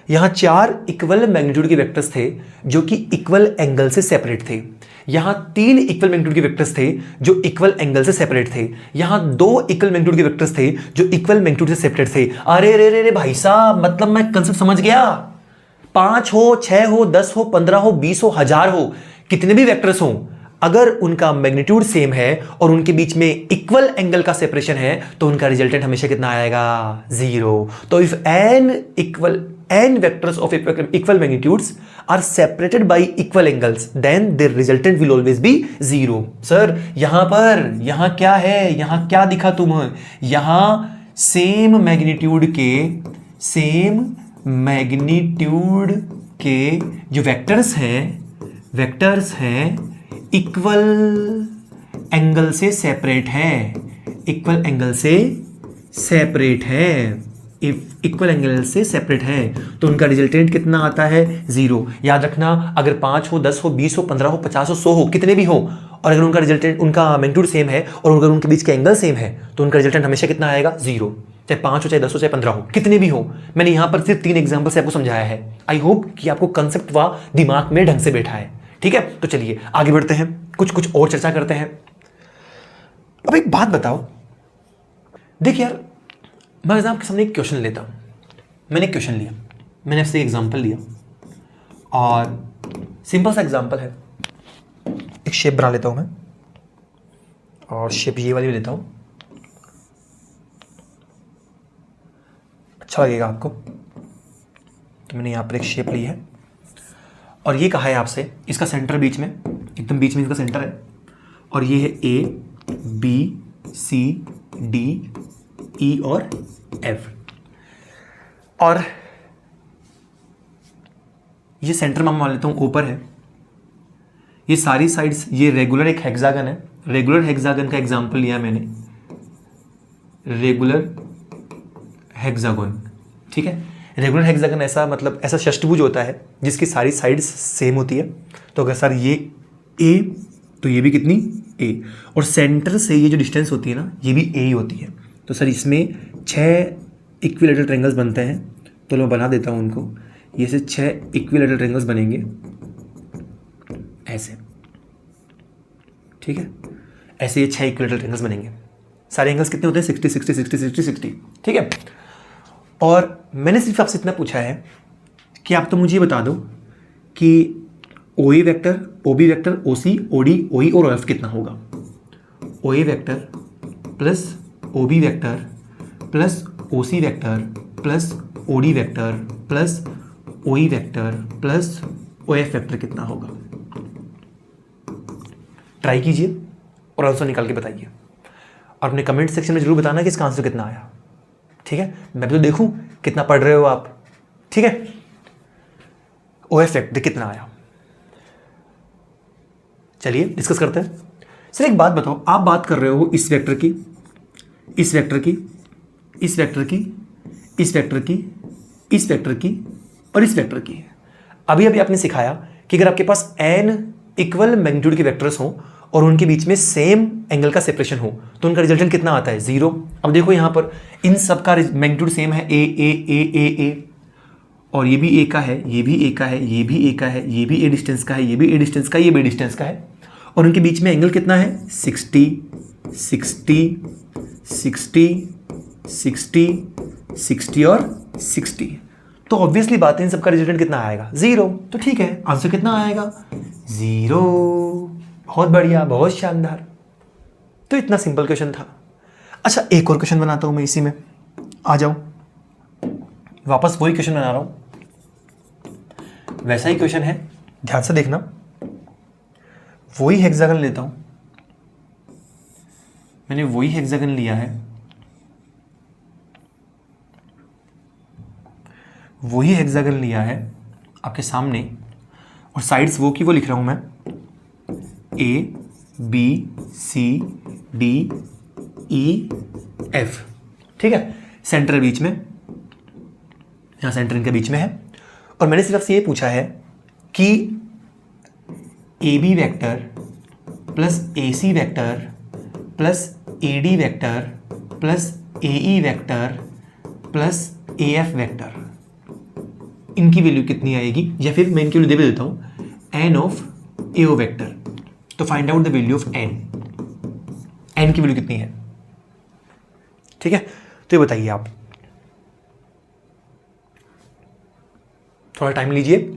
यहां 4 इक्वल मैग्नीट्यूड के वेक्टर्स थे जो कि इक्वल एंगल से सेपरेट थे। यहां 3 इक्वल मैग्नीट्यूड के वेक्टर्स थे जो इक्वल एंगल से सेपरेट थे। यहां 2 इक्वल मैग्नीट्यूड के वेक्टर्स थे जो इक्वल मैग्नीट्यूड से सेपरेट थे। अरे रे रे रे भाई साहब, मतलब मैं कंसेप्ट समझ गया। 5 हो, 6 हो, 10 हो, 15 हो, 20 हो, 1000 हो, कितने भी वेक्टर्स हो, अगर उनका मैग्नीट्यूड सेम है और उनके बीच में इक्वल एंगल का सेपरेशन है तो उनका रिजल्टेंट हमेशा कितना आएगा? 0। तो if n vectors of equal magnitudes are separated by equal angles, then their resultant will always be 0। Sir यहां क्या है, यहां क्या दिखा तुम्हें? यहां सेम मैग्नीट्यूड के जो वेक्टर्स हैं इक्वल एंगल से सेपरेट है, इक्वल एंगल से सेपरेट है, तो उनका रिजल्टेंट कितना आता है? 0। याद रखना, अगर 5 हो, 10 हो, 20 हो, 15 हो, 50 हो, 100 हो, कितने भी हो, और अगर उनका रिजल्टेंट, उनका मैग्नीट्यूड सेम है और अगर उनके बीच का एंगल सेम है तो उनका रिजल्टेंट हमेशा कितना आएगा? 0। चाहे 5 हो, चाहे 10 हो, चाहे 15 हो, कितने भी हो। मैंने यहां पर सिर्फ 3 एग्जाम्पल से आपको समझाया है। आई होप कि आपको कंसेप्ट व दिमाग में ढंग से बैठा है। ठीक है, तो चलिए आगे बढ़ते हैं, कुछ और चर्चा करते हैं। अब एक बात बताओ, देख यार, मैं आपके सामने एक क्वेश्चन लेता हूं। मैंने एक क्वेश्चन लिया, मैंने आपसे एक एग्जाम्पल लिया, और सिंपल सा एग्जाम्पल है। एक शेप बना लेता हूं मैं, और शेप ये वाली लेता हूं, अच्छा लगेगा आपको। तो मैंने यहां पर एक शेप ली है और ये कहा है आपसे, इसका सेंटर बीच में, एकदम बीच में इसका सेंटर है, और ये है A B C D E और F, और ये सेंटर मैं मान लेता हूं ऊपर है। ये सारी साइड्स, ये रेगुलर एक हेक्सागन है, रेगुलर हेक्सागन का एग्जांपल लिया मैंने, रेगुलर हेक्सागन। ठीक है, रेगुलर हेक्सागन ऐसा मतलब ऐसा षष्टभुज होता है जिसकी सारी साइड्स सेम होती है। तो अगर सर ये A, तो ये भी कितनी? A, और सेंटर से ये जो डिस्टेंस होती है ना, ये भी A ही होती है। तो सर इसमें 6 इक्विलेटरल ट्रायंगल्स बनते हैं, तो मैं बना देता हूँ उनको। ये से 6 इक्विलेटरल ट्रायंगल्स बनेंगे ऐसे। ठीक है, ऐसे ये 6 इक्विलेटरल ट्रायंगल्स बनेंगे। सारे एंगल्स कितने होते हैं? 60 60 60 60 60। ठीक है, और मैंने सिर्फ आपसे इतना पूछा है कि आप तो मुझे बता दो कि OA vector, OB vector, OC, OD, OE और OF कितना होगा। OA vector plus OB vector plus OC vector plus OD vector plus OE vector plus OF vector कितना होगा? ट्राई कीजिए और आंसर निकाल के बताइए, और अपने कमेंट सेक्शन में जरूर बताना कि इसका आंसर कितना आया। ठीक है, मैं भी तो देखूं कितना पढ़ रहे हो आप। ठीक है। ओ एफ वेक्टर कितना आया। चलिए डिस्कस करते हैं। सर एक बात बताओ, आप बात कर रहे हो इस वेक्टर की, इस वेक्टर की, इस वेक्टर की, इस वेक्टर की, इस वेक्टर की और इस वेक्टर की। अभी अभी आपने सिखाया कि अगर आपके पास n इक्वल मैग्नीट्यूड के वेक्टर्स हों और उनके बीच में सेम एंगल का सेपरेशन हो तो उनका रिजल्टेंट कितना आता है, 0। अब देखो यहाँ पर इन सब का मैग्नीट्यूड सेम है, ए, और ये भी ए का है, ये भी ए का है, ये भी ए का है, ये भी ए डिस्टेंस का है, ये भी ए डिस्टेंस का, ये बी डिस्टेंस का है, और उनके बीच में एंगल कितना है, 60, 60, 60, 60, 60 और 60। तो ऑब्वियसली बात है इन सबका रिजल्टेंट कितना आएगा, 0। तो ठीक है, आंसर कितना आएगा, 0। बहुत बढ़िया, बहुत शानदार। तो इतना सिंपल क्वेश्चन था। अच्छा एक और क्वेश्चन बनाता हूं मैं इसी में, आ जाओ। वापस वही क्वेश्चन बना रहा हूं, वैसा ही क्वेश्चन है, ध्यान से देखना। वही हेक्सागन लेता हूं, मैंने वही हेक्सागन लिया है, वही हेक्सागन लिया है आपके सामने, और साइड्स वो की वो लिख रहा हूं मैं, a b c d e f. ठीक है, सेंटर बीच में, यहां सेंटर इनके बीच में है, और मैंने सिर्फ से ये पूछा है कि A B vector plus A C vector plus A D vector plus A E vector plus A F vector, इनकी वैल्यू कितनी आएगी, या फिर मैं इनकी वैल्यू दे देता हूं N of A O vector. तो find out the value of N, N की वैल्यू कितनी है। ठीक है, तो ये बताइए आप, थोड़ा टाइम लीजिए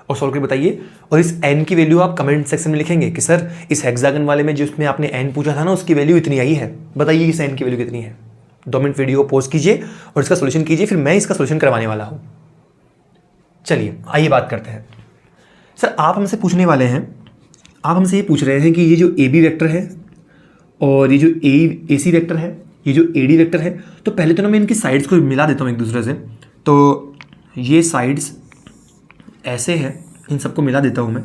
और सॉल्व करके बताइए। और इस n की वैल्यू आप कमेंट सेक्शन में लिखेंगे कि सर इस हेक्सागन वाले में जिसमें आपने n पूछा था ना उसकी वैल्यू इतनी आई है, बताइए इस n की वैल्यू कितनी है। 2 मिनट वीडियो पॉज कीजिए और इसका सोल्यूशन कीजिए, फिर मैं इसका सोल्यूशन करवाने वाला हूं। चलिए आइए बात करते हैं। सर आप हमसे पूछने वाले हैं, आप हमसे ये पूछ रहे हैं कि ये जो ए बी वैक्टर है और ये जो ए सी वैक्टर है, ये जो ए डी वैक्टर है, तो पहले तो ना मैं इनकी साइड्स को मिला देता हूँ एक दूसरे से। तो ये साइड्स ऐसे है, इन सबको मिला देता हूँ मैं।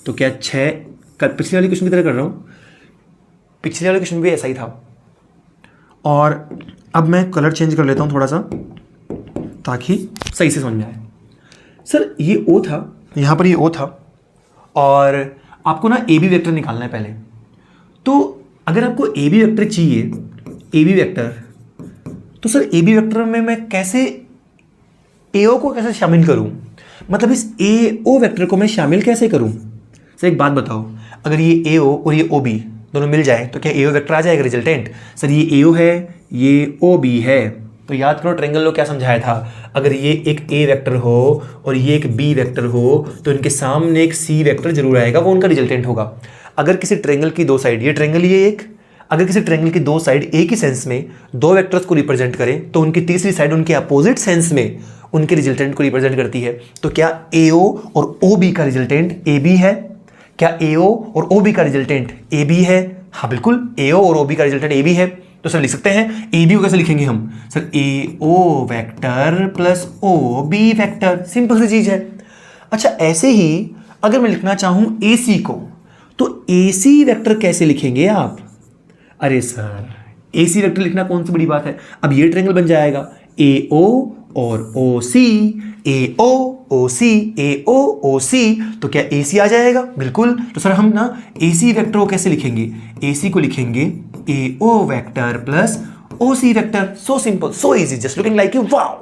तो क्या 6, पिछले वाले क्वेश्चन की तरह कर रहा हूँ, पिछले वाले क्वेश्चन भी ऐसा ही था। और अब मैं कलर चेंज कर लेता हूँ थोड़ा सा ताकि सही से समझ में आए। सर ये ओ था, यहाँ पर ये ओ था, और आपको ना ए बी वैक्टर निकालना है पहले। तो अगर आपको ए बी वैक्टर चाहिए, ए बी वैक्टर, तो सर ए बी वैक्टर में मैं कैसे ए ओ को कैसे शामिल करूँ, मतलब इस ए ओ वैक्टर को मैं शामिल कैसे करूँ। सर एक बात बताओ, अगर ये ए ओ और ये ओ बी दोनों मिल जाए तो क्या ए ओ वैक्टर आ जाएगा रिजल्टेंट। सर ये ए ओ है, ये ओ बी है, तो याद करो ट्रायंगल लो क्या समझाया था, अगर ये एक ए वेक्टर हो और ये एक बी वेक्टर हो तो इनके सामने एक सी वेक्टर जरूर आएगा, वो उनका रिजल्टेंट होगा। अगर किसी ट्रायंगल की दो साइड, ये ट्रायंगल ये एक, अगर किसी ट्रायंगल की दो साइड एक ही सेंस में दो वेक्टर्स को रिप्रेजेंट करें तो उनकी तीसरी साइड उनके अपोजिट सेंस में उनके रिजल्टेंट को रिप्रेजेंट करती है। तो क्या ए ओ और ओ बी का रिजल्टेंट ए बी है, क्या ए ओ और ओ बी का रिजल्टेंट ए बी है। हाँ बिल्कुल, ए ओ और ओ बी का रिजल्टेंट ए बी है। तो सर लिख सकते हैं ए बी को कैसे लिखेंगे हम, sir A O vector plus O B vector, simple सी चीज है। अच्छा ऐसे ही अगर मैं लिखना चाहूं ए सी को तो ए सी वैक्टर कैसे लिखेंगे आप। अरे सर ए सी वैक्टर लिखना कौन सी बड़ी बात है, अब ये ट्रायंगल बन जाएगा ए ओ और ओ सी, ए ओ ओ सी, ए ओ ओ सी, तो क्या ए सी आ जाएगा, बिल्कुल। तो सर हम ना ए सी वैक्टर को कैसे लिखेंगे, ए सी को लिखेंगे A O vector plus O C vector, so simple so easy, just looking like you, wow.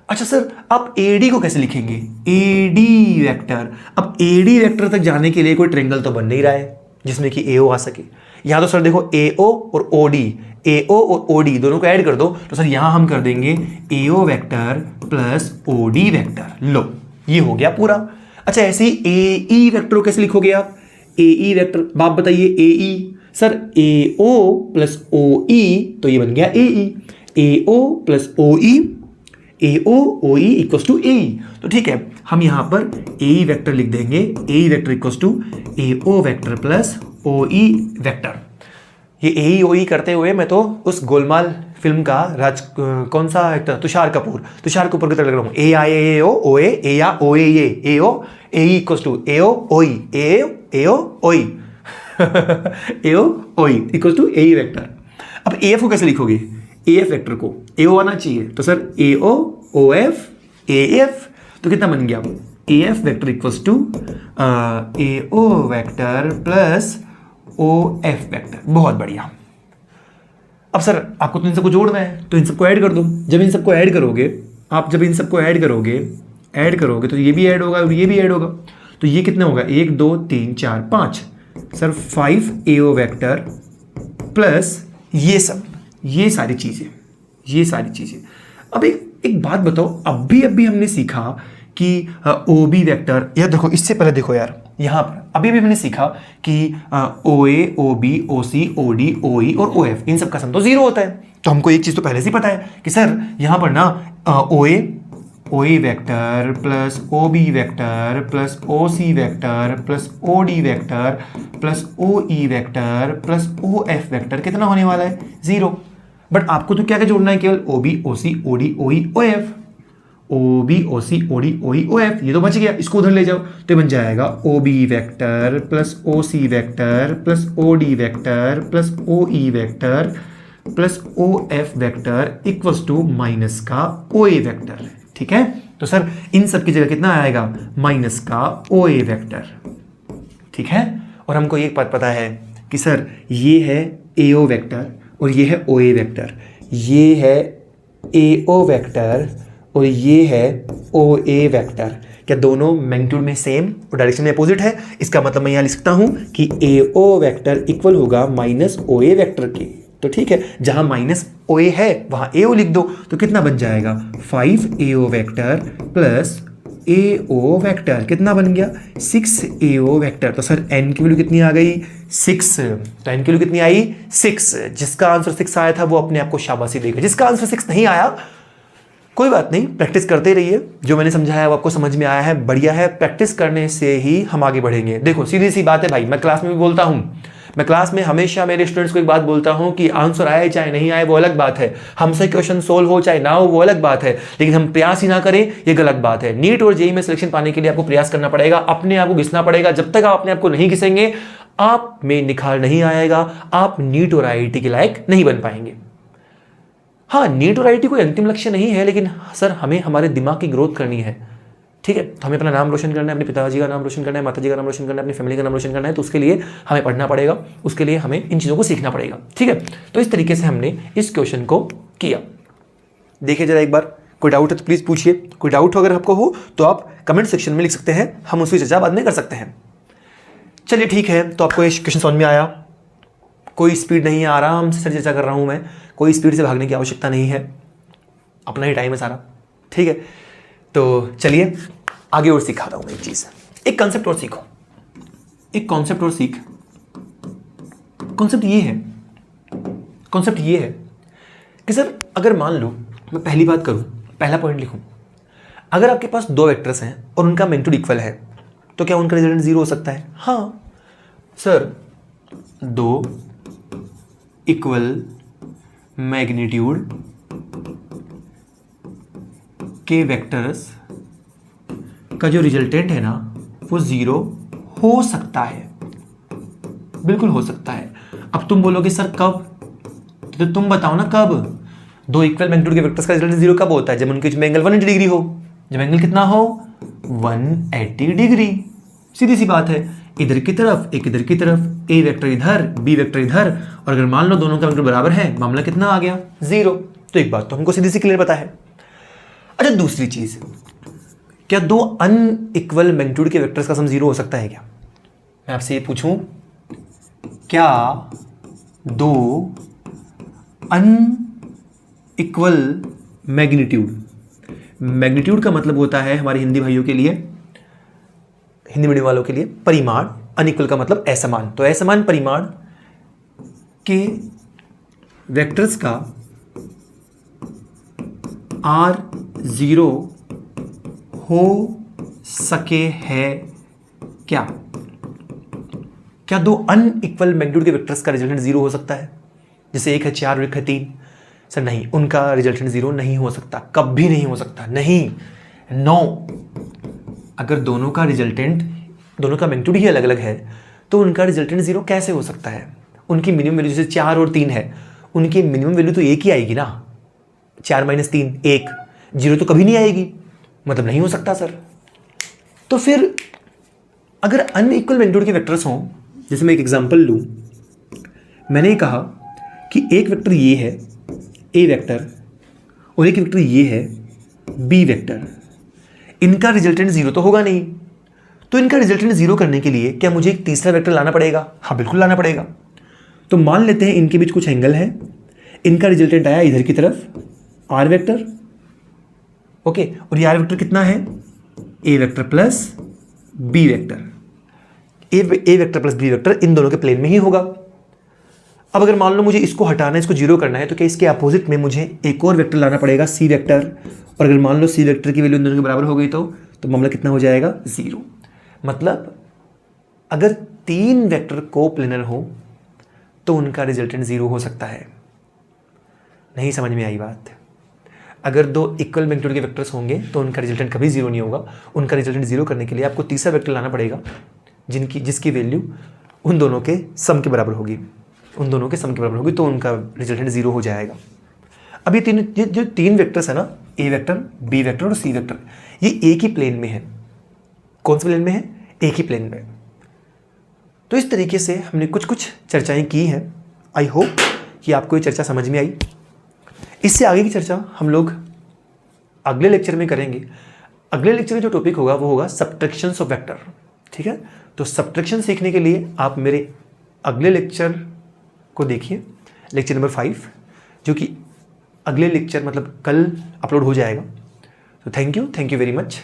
अच्छा सर आप ए डी को कैसे लिखेंगे, ए डी वैक्टर। अब ए डी वैक्टर तक जाने के लिए कोई ट्रायंगल तो बन नहीं रहा है जिसमें कि ए ओ आ सके। यहां तो सर देखो ए ओ और ओ डी, ए ओ और ओ डी दोनों को ऐड कर दो, तो सर यहां हम कर देंगे A O vector plus O D vector. लो ये हो गया पूरा। अच्छा ऐसे ही ए ई वैक्टर को कैसे लिखोगे आप, ए ई वैक्टर, बाप बताइए ए ई। Sir A O plus O ई, तो ये बन गया A E, A O plus O E, A O O E equals to A E. तो ठीक है हम यहां पर ए ई वैक्टर लिख देंगे, A E vector equals to A O vector plus O E vector. ये ए ओ ई करते हुए मैं तो उस गोलमाल फिल्म का कौन सा एक्टर, तुषार कपूर की तरह लग रहा हूँ। ए आई ए ओ ओ ए या O A O A equals to A O O E A O O E A O O E equals to A E vector. अब ए एफ को कैसे लिखोगे? ए एफ वेक्टर को ए ओ आना चाहिए, तो sir A O O F A F, तो कितना बन गया? A F vector equals to A O vector plus O F vector. बहुत बढ़िया। अब सर आपको तो इन सबको जोड़ना है, तो इन सबको ऐड कर दो। जब इन सबको ऐड करोगे, ऐड करोगे तो ये भी ऐड होगा और ये भी ऐड होगा, तो ये कितना होगा? 1 2 3 4 5, सर 5 ए ओ वेक्टर प्लस ये सब, ये सारी चीजें। अब एक बात बताओ, अभी हमने सीखा कि ओ बी वेक्टर, यार देखो इससे पहले देखो यार, यहाँ पर अभी हमने सीखा कि ओ A O B O C O D O ई और ओ एफ, इन सब का सम तो 0 होता है। तो हमको एक चीज़ तो पहले से ही पता है कि सर यहाँ पर ना O A vector plus O B vector plus O C vector plus O D vector plus O E vector plus O F vector कितना होने वाला है? 0। बट आपको तो क्या जोड़ना है? केवल O B O C O D O E O F, O B O C O D O E O F, ये तो बच गया। इसको उधर ले जाओ तो ये बन जाएगा O B vector plus O C vector plus O D vector plus O E vector plus O F vector equals to minus का ओ ए वेक्टर। ठीक है, तो सर इन सब की जगह कितना आएगा? माइनस का ओ ए वेक्टर। ठीक है, और हमको ये बात पता है कि सर ये है ए ओ वेक्टर और ये है ओ ए वेक्टर, ये है ए ओ वेक्टर और ये है ओ ए वेक्टर। क्या दोनों मैग्नीट्यूड में सेम और डायरेक्शन में अपोजिट है? इसका मतलब मैं यहाँ लिख सकता हूँ कि ए ओ वेक्टर इक्वल होगा माइनस ओ ए वेक्टर के। तो ठीक है, जहाँ माइनस ओ ए है वहाँ ए ओ लिख दो, तो कितना बन जाएगा? 5 ए ओ वेक्टर प्लस ए ओ वेक्टर, कितना बन गया? 6 ए ओ वेक्टर। तो सर n की वैल्यू कितनी आ गई? 6। तो n की वैल्यू कितनी आई? 6। जिसका आंसर 6 आया था वो अपने आप को शाबाशी देगा, जिसका आंसर 6 नहीं आया कोई बात नहीं, प्रैक्टिस करते रहिए। जो मैंने समझाया वो आपको समझ में आया है, बढ़िया है। प्रैक्टिस करने से ही हम आगे बढ़ेंगे। देखो सीधी सी बात है भाई, मैं क्लास में भी बोलता हूँ, मैं क्लास में हमेशा मेरे स्टूडेंट्स को एक बात बोलता हूँ कि आंसर आए चाहे नहीं आए वो अलग बात है, हमसे क्वेश्चन सोल्व हो चाहे ना हो वो अलग बात है, लेकिन हम प्रयास ही ना करें ये गलत बात है। नीट और जेईई में सिलेक्शन पाने के लिए आपको प्रयास करना पड़ेगा, अपने आप को घिसना पड़ेगा। जब तक आप अपने आप को नहीं घिसेंगे, आप में निखार नहीं आएगा, आप नीट और आईआईटी के लायक नहीं बन पाएंगे। हाँ, नीट और आईआईटी कोई अंतिम लक्ष्य नहीं है, लेकिन सर हमें हमारे दिमाग की ग्रोथ करनी है। ठीक है, तो हमें अपना नाम रोशन करना है, अपने पिताजी का नाम रोशन करना है, माताजी का नाम रोशन करना है, अपनी फैमिली का नाम रोशन करना है, तो उसके लिए हमें पढ़ना पड़ेगा, उसके लिए हमें इन चीज़ों को सीखना पड़ेगा। ठीक है, तो इस तरीके से हमने इस क्वेश्चन को किया। देखिए जरा एक बार, कोई डाउट है तो प्लीज़ पूछिए। कोई डाउट अगर आपको हो तो आप कमेंट सेक्शन में लिख सकते हैं, हम उसकी चर्चा बाद में कर सकते हैं। चलिए ठीक है, तो आपको ये क्वेश्चन समझ में आया? कोई स्पीड नहीं है, आराम से चर्चा कर रहा हूँ मैं, कोई स्पीड से भागने की आवश्यकता नहीं है, अपना ही टाइम है सारा। ठीक है, तो चलिए आगे और सिखाता हूँ एक चीज़, एक कॉन्सेप्ट और सीखो, एक कॉन्सेप्ट और सीख। कॉन्सेप्ट ये है कि सर अगर मान लो मैं पहली बात करूँ, पहला पॉइंट लिखूँ, अगर आपके पास 2 वेक्टर्स हैं और उनका मैग्नीट्यूड इक्वल है तो क्या उनका रिजल्टेंट 0 हो सकता है? हाँ सर, 2 इक्वल मैग्नीट्यूड के वेक्टर्स का जो रिजल्टेंट है ना वो 0 हो सकता है, बिल्कुल हो सकता है। अब तुम बोलोगे सर कब, तो तुम बताओ ना कब। 2 इक्वल मैग्नीट्यूड के वेक्टर्स का रिजल्टेंट 0 कब होता है? जब उनके बीच में एंगल 180 डिग्री हो। जब एंगल कितना हो? 180 डिग्री। सीधी सी बात है, इधर की तरफ एक इधर की तरफ, ए वेक्टर इधर बी वेक्टर इधर, और अगर मान लो दोनों का वेक्टर बराबर है, मामला कितना आ गया? 0। तो एक बात तो हमको सीधी सी क्लियर पता है। अच्छा दूसरी चीज, क्या 2 अनइक्वल मैग्नीट्यूड के वेक्टर्स का सम 0 हो सकता है क्या? मैं आपसे ये पूछूं, क्या 2 अनइक्वल मैग्नीट्यूड का मतलब होता है हमारे हिंदी भाइयों के लिए, हिंदी मीडियम वालों के लिए, परिमाण। अनइक्वल का मतलब असमान, तो असमान परिमाण के वेक्टर्स का R0 हो सके है क्या? क्या दो अनइक्वल मैग्नीट्यूड के वेक्टर्स का रिजल्टेंट जीरो हो सकता है? जैसे एक है 4 और एक है 3। सर नहीं, उनका रिजल्टेंट जीरो नहीं हो सकता, कभी नहीं हो सकता, नहीं, नो। अगर दोनों का रिजल्टेंट, दोनों का मैग्नीट्यूड ही अलग अलग है तो उनका रिजल्टेंट जीरो कैसे हो सकता है? उनकी मिनिमम वैल्यू जैसे 4 और 3 है, उनकी मिनिमम वैल्यू तो एक ही आएगी ना, 4 - 3 1, जीरो तो कभी नहीं आएगी, मतलब नहीं हो सकता सर। तो फिर अगर अनइक्वल मैग्नीट्यूड के वेक्टर्स हों, जैसे मैं एक एग्जांपल लूं, मैंने कहा कि एक वेक्टर ये है ए वेक्टर और एक वेक्टर ये है बी वेक्टर, इनका रिजल्टेंट जीरो तो होगा नहीं, तो इनका रिजल्टेंट जीरो करने के लिए क्या मुझे एक तीसरा वेक्टर लाना पड़ेगा? हाँ बिल्कुल लाना पड़ेगा। तो मान लेते हैं इनके बीच कुछ एंगल है, इनका रिजल्टेंट आया इधर की तरफ आर वेक्टर, ओके, और ये आर वेक्टर कितना है? A vector plus b vector. A vector plus b vector इन दोनों के प्लेन में ही होगा। अब अगर मान लो मुझे इसको हटाना है, इसको जीरो करना है, तो क्या इसके अपोजिट में मुझे एक और वेक्टर लाना पड़ेगा सी वेक्टर, और अगर मान लो सी वेक्टर की वैल्यू इन दोनों के बराबर हो गई तो मामला कितना हो जाएगा? जीरो। मतलब अगर 3 वेक्टर कोप्लेनर हो तो उनका रिजल्टेंट जीरो हो सकता है। नहीं समझ में आई बात? अगर 2 इक्वल मैग्नीट्यूड के वेक्टर्स होंगे तो उनका रिजल्टेंट कभी जीरो नहीं होगा। उनका रिजल्टेंट जीरो करने के लिए आपको तीसरा वेक्टर लाना पड़ेगा जिसकी वैल्यू उन दोनों के सम के बराबर होगी, उन दोनों के सम के बराबर होगी, तो उनका रिजल्टेंट जीरो हो जाएगा। अब ये जो 3 वेक्टर्स है ना, ए वेक्टर, बी वेक्टर और सी वेक्टर, ये एक ही प्लेन में है। कौन से प्लेन में है? एक ही प्लेन में। तो इस तरीके से हमने कुछ चर्चाएं की हैं। आई होप कि आपको ये चर्चा समझ में आई। इससे आगे की चर्चा हम लोग अगले लेक्चर में करेंगे। अगले लेक्चर में जो टॉपिक होगा वो होगा सब्ट्रैक्शंस ऑफ वेक्टर, ठीक है? तो सब्ट्रैक्शन सीखने के लिए आप मेरे अगले लेक्चर को देखिए, लेक्चर नंबर 5, जो कि अगले लेक्चर मतलब कल अपलोड हो जाएगा। तो थैंक यू वेरी मच।